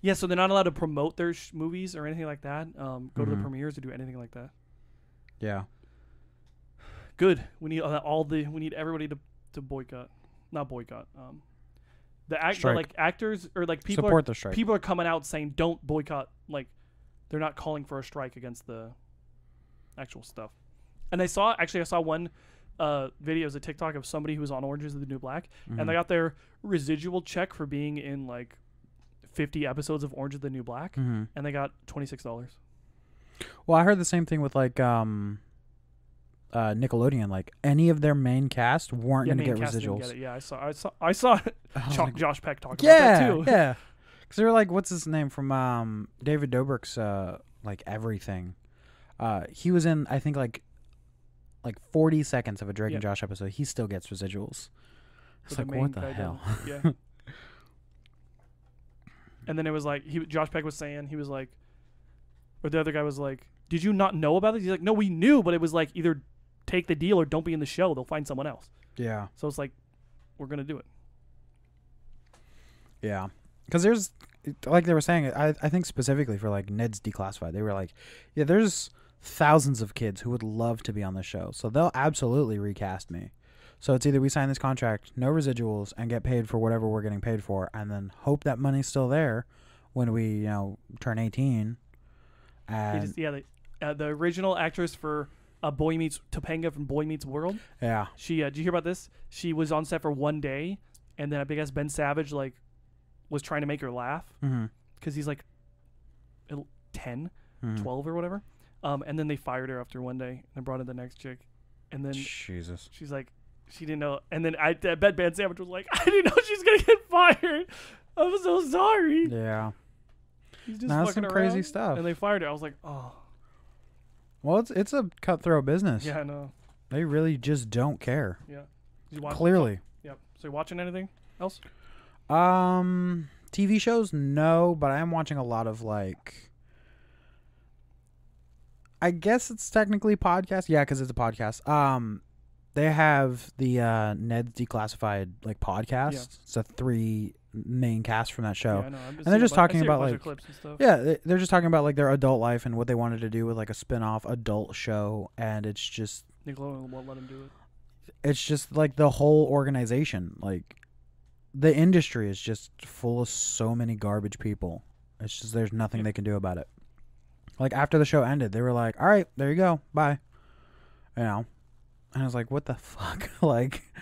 Yeah, so they're not allowed to promote their movies or anything like that. Go to the premieres or do anything like that. Yeah. Good. We need we need everybody to boycott, not boycott. Strike. Like actors or like people Support the strike. People are coming out saying don't boycott. Like they're not calling for a strike against the actual stuff. And I saw one video as a TikTok of somebody who was on Orange Is the New Black, and they got their residual check for being in like 50 episodes of Orange Is the New Black, and they got $26. Well, I heard the same thing with like Nickelodeon. Like any of their main cast weren't going to get residuals. Get it. Yeah, I saw like, Josh Peck talk about that too. Yeah. Because they were like, what's his name from David Dobrik's like everything. He was in I think like 40 seconds of a Drake and Josh episode. He still gets residuals. It's like, what the hell? Yeah. And then it was like Josh Peck was saying, he was like, or the other guy was like, did you not know about this? He's like, no, we knew, but it was like either take the deal or don't be in the show. They'll find someone else. Yeah. So it's like, we're gonna do it. Yeah. Because there's, like they were saying, I think specifically for like Ned's Declassified, they were like, yeah, there's thousands of kids who would love to be on the show. So they'll absolutely recast me. So it's either we sign this contract, no residuals, and get paid for whatever we're getting paid for, and then hope that money's still there when we, turn 18. And the original actress for Boy Meets Topanga from Boy Meets World. Yeah. She did you hear about this? She was on set for one day, and then I guess Ben Savage was trying to make her laugh because he's like 10, 12 or whatever. And then they fired her after one day and then brought in the next chick, and then Jesus, she's like. She didn't know, and then I bet Ben Savage was like, "I didn't know she's gonna get fired. I'm so sorry." Yeah, he's just that's some crazy around, stuff. And they fired her. I was like, "Oh." Well, it's a cutthroat business. Yeah, I know. They really just don't care. Yeah. Clearly. Yep. So you watching anything else? TV shows, no, but I am watching a lot of like. I guess it's technically podcast. Yeah, because it's a podcast. They have the Ned's Declassified like podcast. Yeah. It's a 3 main cast from that show. Yeah, I know. And they're just talking about like clips and stuff. Yeah, they're just talking about like their adult life and what they wanted to do with like a spin-off adult show, and it's just Nickelodeon won't let them do it. It's just like the whole organization, like the industry is just full of so many garbage people. It's just there's nothing they can do about it. Like after the show ended, they were like, "All right, there you go, bye." And I was like, what the fuck? Like,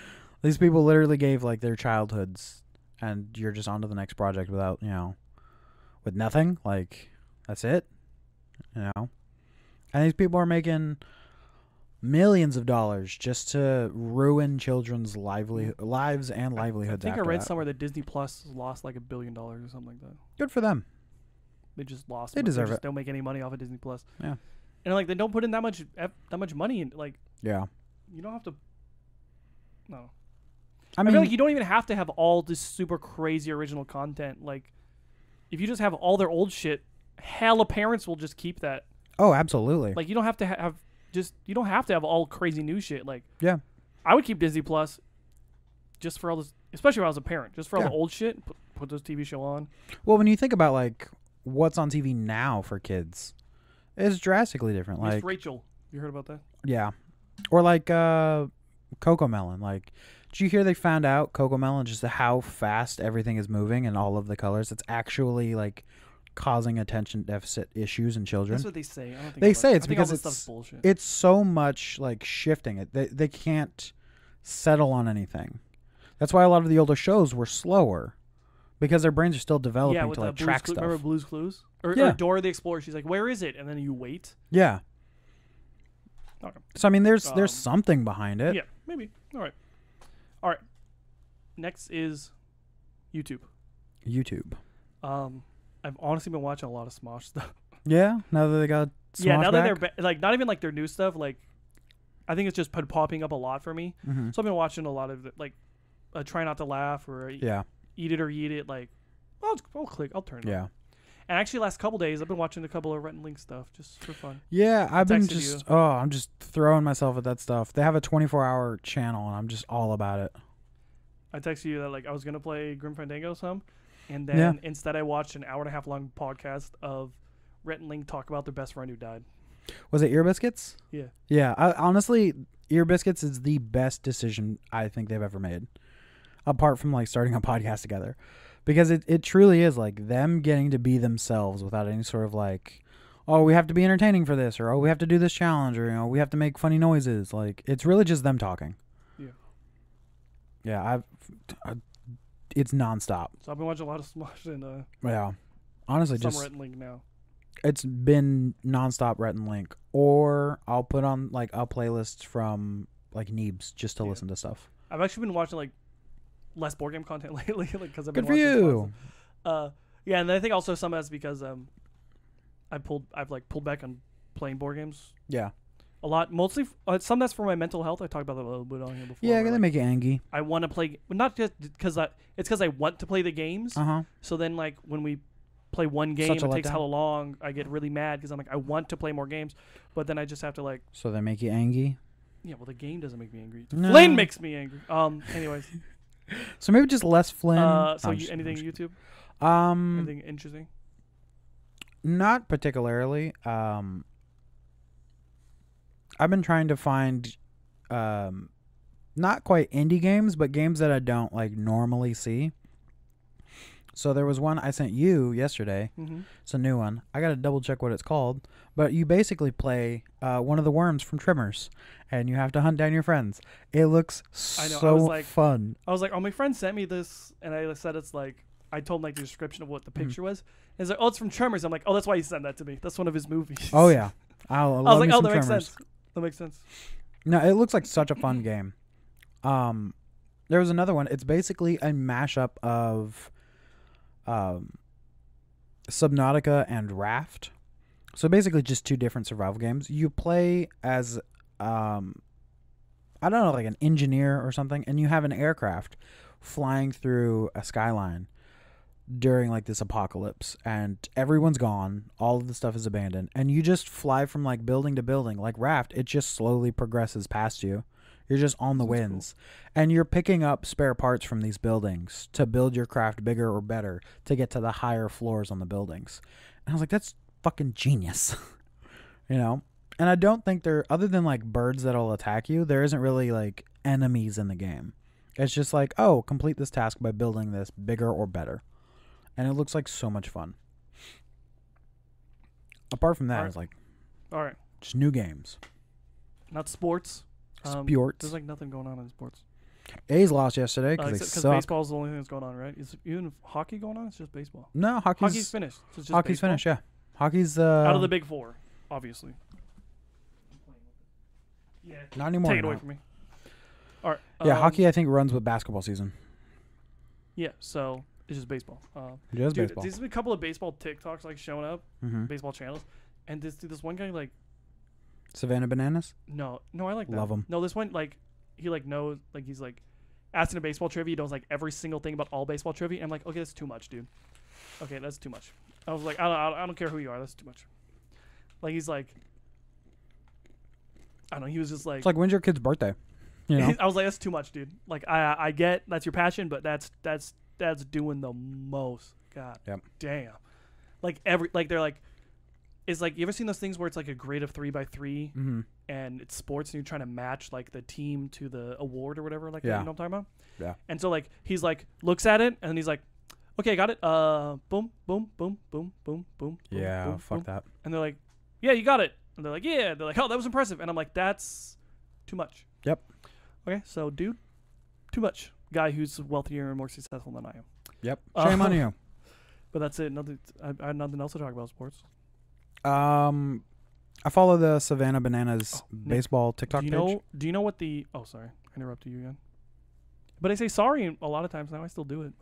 these people literally gave, like, their childhoods, and you're just on to the next project without, with nothing. Like, that's it. And these people are making millions of dollars just to ruin children's lives and livelihoods. I think I read somewhere that Disney Plus lost, like, $1 billion or something like that. Good for them. They just lost. They deserve it. Don't make any money off of Disney Plus. Yeah. And, like, they don't put in that much money in, like... Yeah. You don't have to. No. I mean, feel like you don't even have to have all this super crazy original content. Like, if you just have all their old shit, hella parents will just keep that. Oh, absolutely. Like, you don't have to you don't have to have all crazy new shit. Like, yeah, I would keep Disney Plus just for all this, especially when I was a parent, just for all the old shit. Put those TV show on. Well, when you think about like what's on TV now for kids, it's drastically different. Miss Like Rachel, you heard about that? Yeah. Or like Coco Melon. Like, did you hear they found out Coco Melon just how fast everything is moving and all of the colors? It's actually like causing attention deficit issues in children. That's what they say. I don't think they say it's I think all because this stuff's bullshit. It's so much like shifting it. They can't settle on anything. That's why a lot of the older shows were slower because their brains are still developing to like track stuff. Remember Blue's Clues? Or Dora the Explorer? She's like, "Where is it?" And then you wait. Yeah. Okay. So I mean, there's something behind it. Yeah, maybe. All right. Next is YouTube. I've honestly been watching a lot of Smosh stuff. Yeah. Now that they got Smosh now back? that they're like not even like their new stuff. Like, I think it's just popping up a lot for me. Mm-hmm. So I've been watching a lot of like, Try Not to Laugh or Eat It or Eat It. Like, I'll turn it on. And actually, last couple days, I've been watching a couple of Rhett and Link stuff just for fun. Yeah, I'm just throwing myself at that stuff. They have a 24-hour channel, and I'm just all about it. I texted you that like I was gonna play Grim Fandango some, and then instead I watched an 1.5 hour long podcast of Rhett and Link talk about their best friend who died. Was it Ear Biscuits? Yeah. Yeah. Honestly, Ear Biscuits is the best decision I think they've ever made, apart from like starting a podcast together. Because it truly is like them getting to be themselves without any sort of like, oh, we have to be entertaining for this, or oh, we have to do this challenge, or we have to make funny noises. Like, it's really just them talking. Yeah. Yeah, it's nonstop. So I've been watching a lot of Smosh and yeah, honestly, some just Rhett and Link now. It's been nonstop Rhett and Link, or I'll put on like a playlist from like Neebs just to listen to stuff. I've actually been watching like less board game content lately, like because I've been Good for watching you. yeah, and I think also some of that's because I've pulled back on playing board games Yeah. a lot. Mostly, some that's for my mental health. I talked about that a little bit on here before. Yeah, where, gonna like, make you angry. I want to play, but not just because it's because I want to play the games. So then, like when we play one game, Such a it takes letdown. hella long. I get really mad because I'm like, I want to play more games, but then I just have to like. So they make you angry. Yeah, well, the game doesn't make me angry. No. Flynn makes me angry. Anyways. So maybe just less Flynn. Anything YouTube? Um, Anything interesting? Not particularly. I've been trying to find, not quite indie games, but games that I don't like normally see. So there was one I sent you yesterday. Mm-hmm. It's a new one. I gotta double check what it's called. But you basically play one of the worms from Trimmers, and you have to hunt down your friends. It looks I know, so fun. I was like, oh, my friend sent me this, and I said it's like, I told him like the description of what the picture was. And he's like, oh, it's from Tremors. I'm like, oh, that's why he sent that to me. That's one of his movies. Oh yeah, I I was love like, me oh, some that makes Tremors. sense. That makes sense. No, it looks like such a fun game. There was another one. It's basically a mashup of Subnautica and Raft. So basically just two different survival games. You play as I don't know, like an engineer or something, and you have an aircraft flying through a skyline during like this apocalypse, and everyone's gone, all of the stuff is abandoned, and you just fly from like building to building. Like Raft, it just slowly progresses past you. You're just on the winds. Cool. And you're picking up spare parts from these buildings to build your craft bigger or better to get to the higher floors on the buildings. And I was like, that's fucking genius. You know? And I don't think there, other than like birds that'll attack you, there isn't really like enemies in the game. It's just like, oh, complete this task by building this bigger or better. And it looks like so much fun. Apart from that, it's like, all right, just new games. Not sports. Sports. There's like nothing going on in sports. A's lost yesterday because they suck. Baseball's the only thing that's going on, right? Is even hockey going on? It's just baseball. No, hockey's finished. So it's just hockey's baseball? finished. Yeah, hockey's out of the big four, obviously. Yeah, not anymore. Take it away from me. All right. Yeah, hockey I think runs with basketball season. Yeah, so it's just baseball. Just dude, baseball. There's been a couple of baseball TikToks like showing up, baseball channels, and this one guy like Savannah Bananas. No, I like that. Love him. No, this one like he like knows like he's like asking a baseball trivia. He knows like every single thing about all baseball trivia. And I'm like, okay, that's too much, dude. Okay, that's too much. I was like, I don't care who you are. That's too much. Like he's like, I don't know. He was just like, it's like, when's your kid's birthday? You know? I was like, that's too much, dude. Like I get that's your passion, but that's doing the most. God damn. Like they're like. It's like, you ever seen those things where it's like a grade of 3x3 and it's sports and you're trying to match like the team to the award or whatever like that, you know what I'm talking about? Yeah. And so like he's like looks at it and then he's like, okay, got it. Boom, boom, boom, boom, boom, boom. Yeah, boom, fuck boom. that. And they're like, yeah, you got it. And they're like, yeah. They're like, oh, that was impressive. And I'm like, that's too much. Yep. Okay, so dude, too much. Guy who's wealthier and more successful than I am. Yep. Shame on you. But that's it. I had nothing else to talk about sports. I follow the Savannah Bananas baseball TikTok page. Do you know what the? Oh, sorry, I interrupted you again. But I say sorry a lot of times now. I still do it.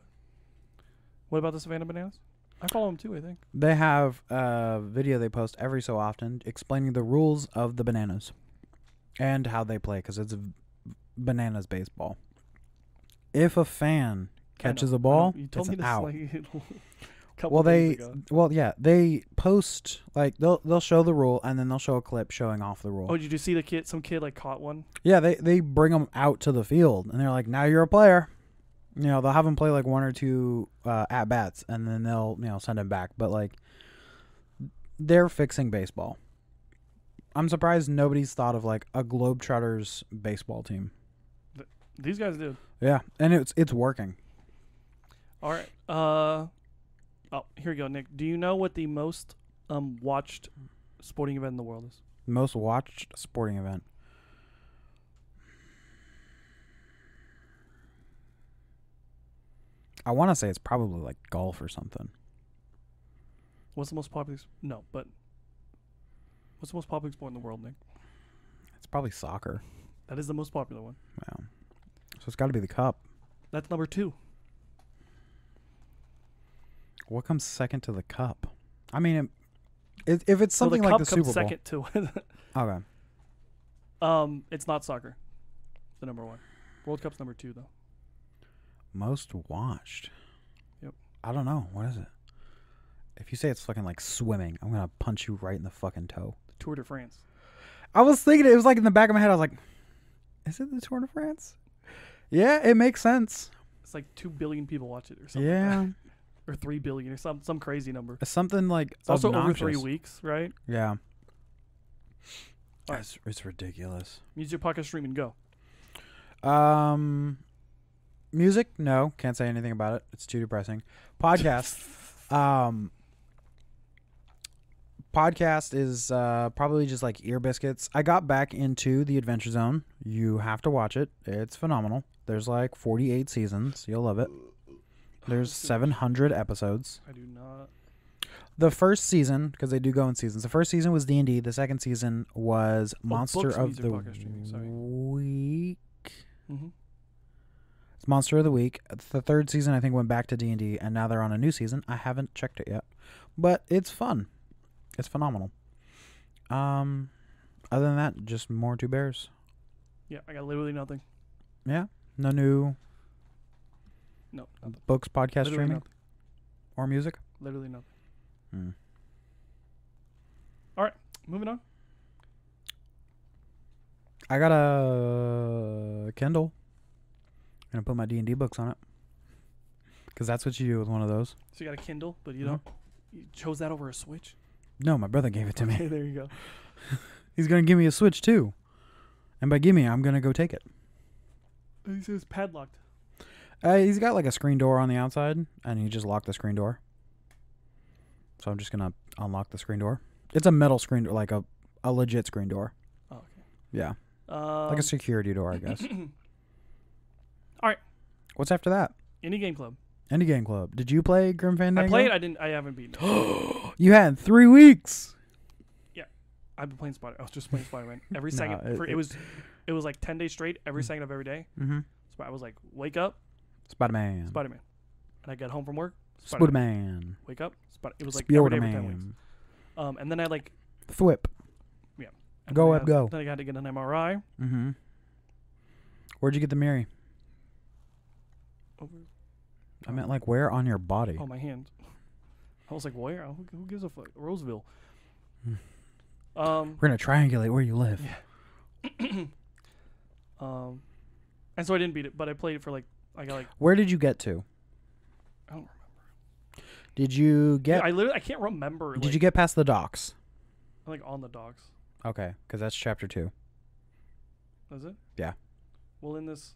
What about the Savannah Bananas? I follow them too, I think. They have a video they post every so often explaining the rules of the bananas and how they play, because it's bananas baseball. If a fan catches a ball, you told it's me this out. like they post like they'll show the rule and then they'll show a clip showing off the rule. Oh, did you see some kid like caught one? Yeah, they bring them out to the field and they're like, now you're a player. You know, they'll have them play like one or two at bats and then they'll send him back. But like, they're fixing baseball. I'm surprised nobody's thought of like a Globetrotters baseball team. These guys did. Yeah, and it's working. All right. Oh, here we go, Nick. Do you know what the most watched sporting event in the world is? Most watched sporting event. I want to say it's probably like golf or something. What's the most popular? No, but what's the most popular sport in the world, Nick? It's probably soccer. That is the most popular one. Yeah. So it's got to be the cup. That's number 2. What comes second to the cup? I mean, if it's So something the like cup the Super comes Bowl. second to it. Okay. It's not soccer. It's the number 1. World Cup's number 2 though. Most watched. Yep. I don't know. What is it? If you say it's fucking like swimming, I'm gonna punch you right in the fucking toe. The Tour de France. I was thinking it was like in the back of my head. I was like, is it the Tour de France? Yeah, it makes sense. It's like 2 billion people watch it or something. Yeah. Like that. Or 3 billion or some crazy number. It's something like It's also obnoxious. over 3 weeks, right? Yeah. All right. It's ridiculous. Music, podcast, streaming, go. Music? No, can't say anything about it. It's too depressing. Podcast. Podcast is probably just like ear biscuits. I got back into The Adventure Zone. You have to watch it. It's phenomenal. There's like 48 seasons. You'll love it. There's 700 episodes. I do not. The first season, because they do go in seasons. The first season was D&D. The second season was Monster books, of music, the podcast, streaming, sorry. Week. Mm-hmm. It's Monster of the Week. The third season, I think, went back to D&D, and now they're on a new season. I haven't checked it yet, but it's fun. It's phenomenal. Other than that, just more Two Bears. Yeah, I got literally nothing. Yeah, no new No, nothing. books, podcast, Literally streaming, nothing. or music. Literally nothing. Hmm. All right, moving on. I got a Kindle. I'm gonna put my D&D books on it, because that's what you do with one of those. So you got a Kindle, but you don't. You chose that over a Switch. No, my brother gave it to Okay, me. there you go. He's gonna give me a Switch too, and by give me, I'm gonna go take it. He says padlocked. He's got like a screen door on the outside, and he just locked the screen door. So I'm just gonna unlock the screen door. It's a metal screen door, like a legit screen door. Oh, okay. Yeah, like a security door, I guess. All right. What's after that? Indie Game Club. Indie Game Club. Did you play Grim Fandango? I played. I haven't beaten it. You had 3 weeks. I've been playing Spider. I was just playing Spider-Man every No, second. It was like 10 days straight. Every second of every day. Mm-hmm. So I was like, wake up, Spider-Man. Spider-Man. And I got home from work. Spider-Man. Wake up. It was like every day for 10 weeks. Spider-Man. And then I like. Thwip. Yeah. And Go then I up, had- go. Then I got to get an MRI. Mm-hmm. Where'd you get the Miri? Over. I meant like where on your body? Oh, my hand. I was like, where? Who gives a fuck? Roseville. We're gonna triangulate where you live. Yeah. And so I didn't beat it, but I played it for like I got like Where did you get to? I don't remember. Did you get? I can't remember. Did you get past the docks? like on the docks? Okay, because that's chapter 2. Is it? Yeah. Well, in this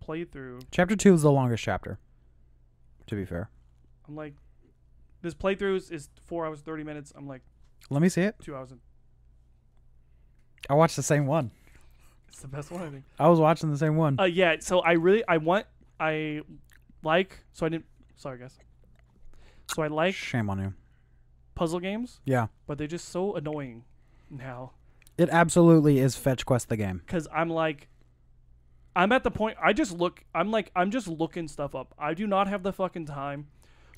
playthrough, Chapter 2 is the longest chapter. To be fair. I'm like, this playthrough is 4 hours 30 minutes. I'm like Let me see it. 2 hours. I watched the same one. It's the best one, I think. I was watching the same one. Yeah. So I like. So I didn't. Sorry, guys. So I like Shame on you. puzzle games, Yeah. but they're just so annoying now. It absolutely is Fetch Quest the game. Because I'm like, I'm at the point. I'm just looking stuff up. I do not have the fucking time.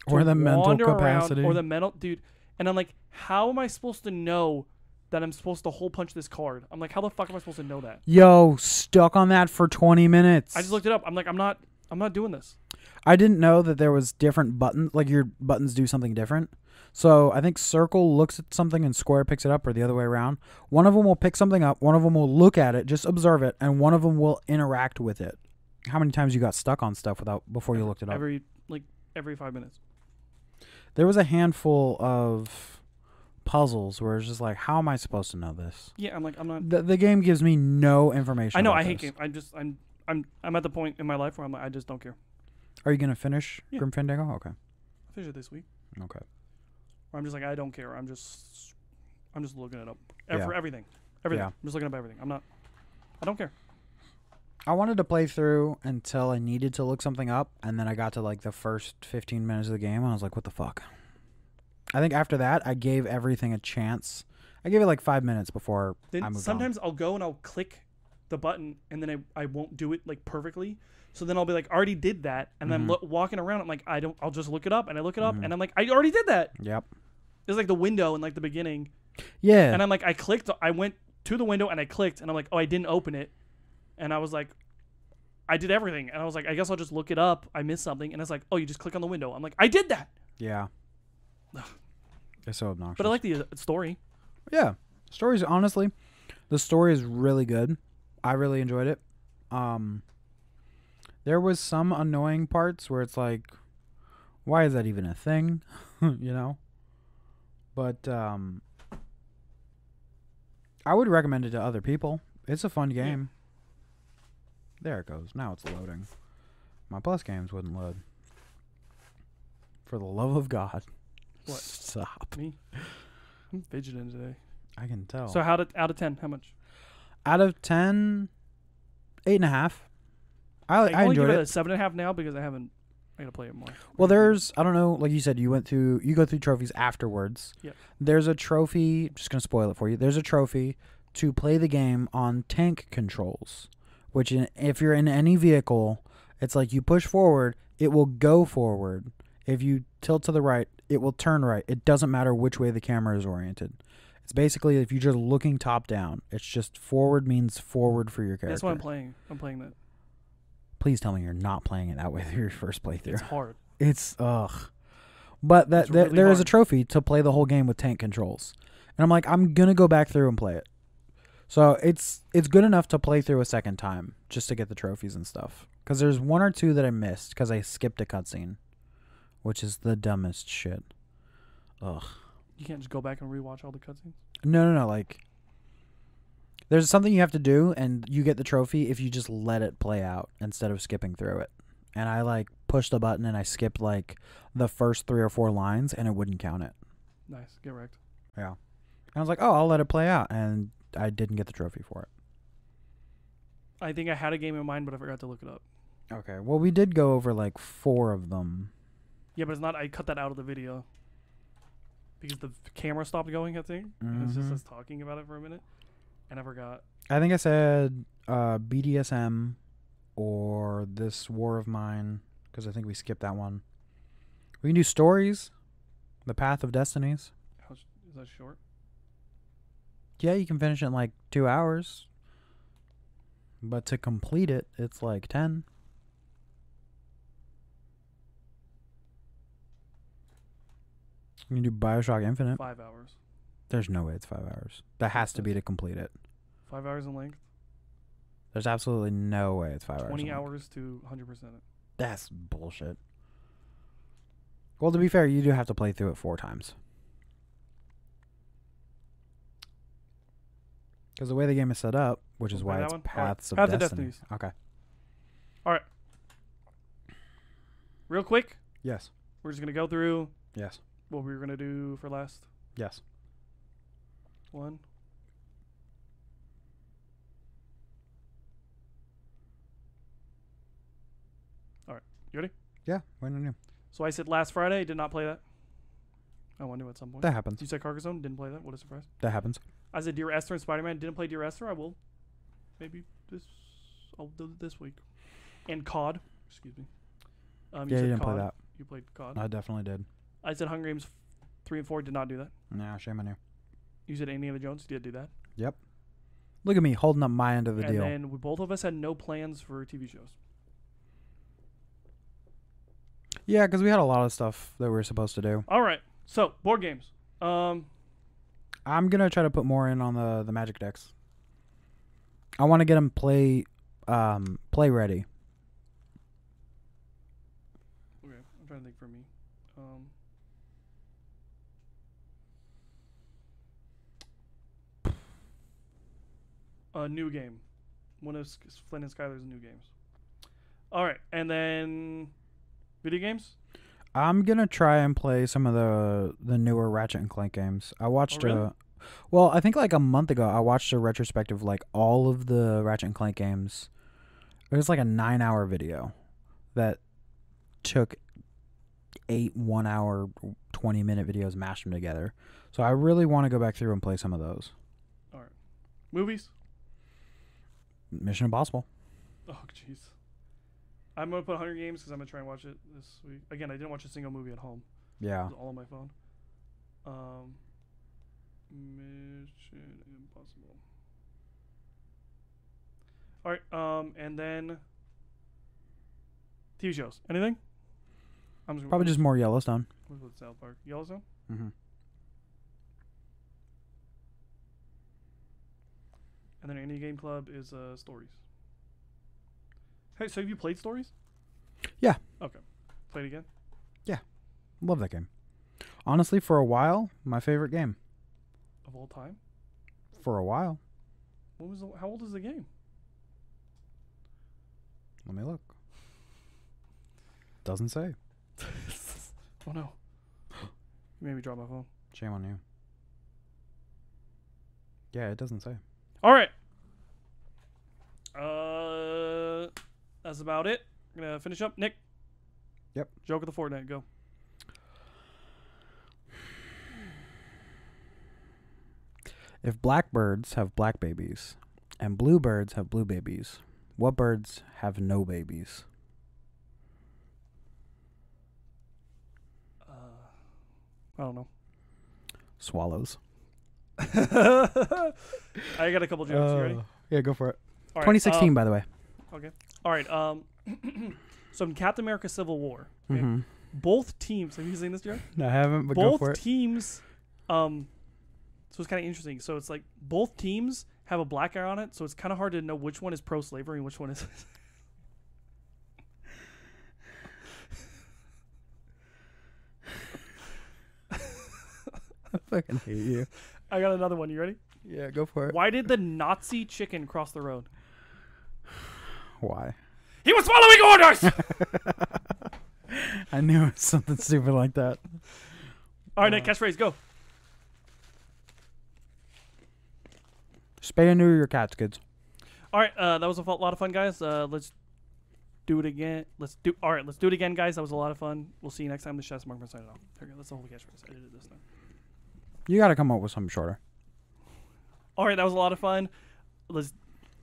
Or the mental wander capacity. around, or the mental dude. And I'm like, how am I supposed to know that I'm supposed to hole punch this card? I'm like, how the fuck am I supposed to know that? Yo, stuck on that for 20 minutes. I just looked it up. I'm like, I'm not doing this. I didn't know that there was different buttons. Like your buttons do something different. So I think circle looks at something and square picks it up, or the other way around. One of them will pick something up. One of them will look at it, just observe it, and one of them will interact with it. How many times you got stuck on stuff before you looked it up? Every 5 minutes. There was a handful of puzzles where it's just like, how am I supposed to know this? Yeah, I'm like, I'm not. The game gives me no information. I know. about I hate this. games. I'm at the point in my life where I'm like, I just don't care. Are you gonna finish Yeah. Grim Fandango? Okay. I'll finish it this week. Okay. Where I'm just like, I don't care. I'm just looking it up. Yeah. For everything. Yeah. I'm just looking up everything. I don't care. I wanted to play through until I needed to look something up, and then I got to like the first 15 minutes of the game, and I was like, what the fuck? I think after that, I gave everything a chance. I gave it like 5 minutes before I Then moved sometimes I'll go and I'll click the button and then I won't do it like perfectly. So then I'll be like, I already did that, and then walking around, I'm like, I'll just look it up, and I look it up, and I'm like, I already did that. on. Yep. It's like the window in like the beginning, Yeah. and I'm like, I went to the window and I clicked, and I'm like, oh, I didn't open it, and I was like, I did everything, and I was like, I guess I'll just look it up. I missed something, and it's like, oh, you just click on the window. I'm like, I did that. Yeah. It's so obnoxious. But I like the story. Yeah. Stories, honestly, the story is really good. I really enjoyed it. There was some annoying parts where it's like, why is that even a thing? You know? But I would recommend it to other people. It's a fun game. There it goes. Now it's loading. My Plus games wouldn't load. For the love of God. What? Stop. Me? I'm fidgeting today. I can tell. So out of 10, how much? Out of 10, 8.5. I only enjoyed give it. a 7.5 now because I gotta play it more. Well, there's, I don't know, like you said, you go through trophies afterwards. Yep. There's a trophy, just going to spoil it for you. There's a trophy to play the game on tank controls, which if you're in any vehicle, it's like you push forward, it will go forward. If you tilt to the right, it will turn right. It doesn't matter which way the camera is oriented. It's basically, if you're just looking top down, it's just forward means forward for your character. That's what I'm playing. I'm playing that. Please tell me you're not playing it that way through your first playthrough. It's hard. It's ugh. But Really there is a hard. trophy to play the whole game with tank controls. And I'm like, I'm gonna go back through and play it. So it's good enough to play through a second time just to get the trophies and stuff. Because there's one or two that I missed because I skipped a cutscene, which is the dumbest shit. Ugh. You can't just go back and rewatch all the cutscenes. No. Like, there's something you have to do, and you get the trophy if you just let it play out instead of skipping through it. And I, like, pushed the button, and I skipped, like, the first 3 or 4 lines, and it wouldn't count it. Nice. Get wrecked. Yeah. And I was like, oh, I'll let it play out, and I didn't get the trophy for it. I think I had a game in mind, but I forgot to look it up. Okay. Well, we did go over, like, 4 of them. Yeah, but it's not. I cut that out of the video because the camera stopped going, I think. And it's just us talking about it for a minute. And I forgot. I think I said BDSM or This War of Mine, because I think we skipped that one. We can do stories, The Path of Destinies. Is that short? Yeah, you can finish it in like 2 hours. But to complete it, it's like 10. You can do Bioshock Infinite. 5 hours. There's no way it's 5 hours. That has to be to complete it. 5 hours in length. There's absolutely no way it's 5 hours. 20 in length. hours to 100% it. That's bullshit. Well, to be fair, you do have to play through it 4 times. Because the way the game is set up, which is We'll play why that it's one? Paths Alright. of Paths of Destiny. Destinies. Okay. Real quick, Yes. we're just going to go through Yes. what we were going to do for last Yes. one. Alright. You ready? Yeah. When on you. So I said last Friday, did not play that. I want to at some point. That happens. You said Carcassonne, didn't play that. What a surprise. That happens. I said Dear Esther and Spider-Man, didn't play Dear Esther. I will. Maybe I'll do it this week. And COD. Excuse me. Yeah, you didn't play that. You played COD. I definitely did. I said Hunger Games 3 and 4, did not do that. Nah, shame on you. You said Indiana Jones, did do that. Yep. Look at me holding up my end of the And deal. then both of us had no plans for TV shows. Yeah, because we had a lot of stuff that we were supposed to do. All right. So, board games. I'm going to try to put more in on the Magic decks. I want to get them play ready. Okay. I'm trying to think for me. A new game. One of Flynn and Skylar's new games. All right. And then video games? I'm going to try and play some of the newer Ratchet and Clank games. I watched really? well, I think like a month ago, I watched a retrospective of like all of the Ratchet and Clank games. It was like a 9-hour video that took 8 1-hour, 20-minute videos, mash them together. So I really want to go back through and play some of those. All right. Movies? Mission Impossible. Oh, jeez. I'm going to put 100 Games because I'm going to try and watch it this week. Again, I didn't watch a single movie at home. Yeah. It was all on my phone. Mission Impossible. All right. And then TV shows. Anything? I'm Probably just more Yellowstone. What's with South Park? Yellowstone? Mm-hmm. And then Indie Game Club is Stories. Hey, so have you played Stories? Yeah. Okay. Played again? Love that game. Honestly, for a while, my favorite game. Of all time? For a while. How old is the game? Let me look. Doesn't say. Oh no. You made me drop my phone. Shame on you. Yeah, it doesn't say. All right. That's about it. I'm gonna finish up. Nick. Yep. Joke of the Fortnite. Go. If blackbirds have black babies and bluebirds have blue babies, what birds have no babies? I don't know. Swallows. I got a couple jokes. You ready? Yeah, go for it. All right, 2016, by the way. Okay. All right. So in Captain America: Civil War, okay, Mm-hmm. both teams. Have you seen this joke? No, I haven't, but go for Both it. teams. So it's kind of interesting. So it's like both teams have a black guy on it. So it's kind of hard to know which one is pro-slavery and which one is. I fucking hate you. I got another one. You ready? Yeah, go for it. Why did the Nazi chicken cross the road? Why? He was following orders. I knew it was something stupid like that. All right, Nick, catchphrase, go. Spay and neuter your cats, kids. All right, that was a lot of fun, guys. Let's do it again. Let's do it again, guys. That was a lot of fun. We'll see you next time. The Chef's Mark signing off. Okay, that's the whole catchphrase. I did it this time. You got to come up with something shorter. All right, that was a lot of fun.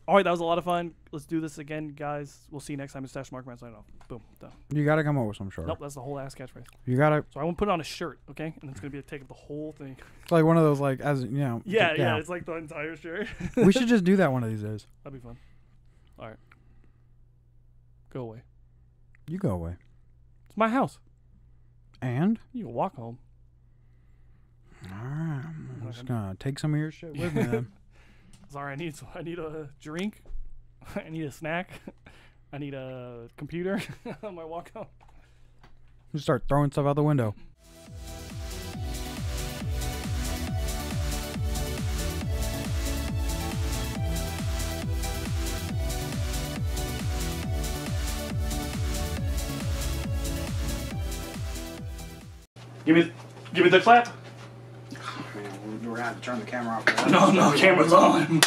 All right, that was a lot of fun. Let's do this again, guys. We'll see you next time. It's Stash Markman signing off. Boom, done. You got to come up with something shorter. Nope, that's the whole ass catchphrase. You got to. So I won't put it on a shirt, okay? And it's gonna be a take of the whole thing. It's like one of those, like, as you know. Yeah, it's like the entire shirt. We should just do that one of these days. That'd be fun. All right, go away. You go away. It's my house. And? You can walk home. All right, I'm just gonna take some of your shit with me then. Sorry, I need a drink. I need a snack. I need a computer on my walk home. Just start throwing stuff out the window. Give me the clap. Man, we're gonna have to turn the camera off. No, camera's on.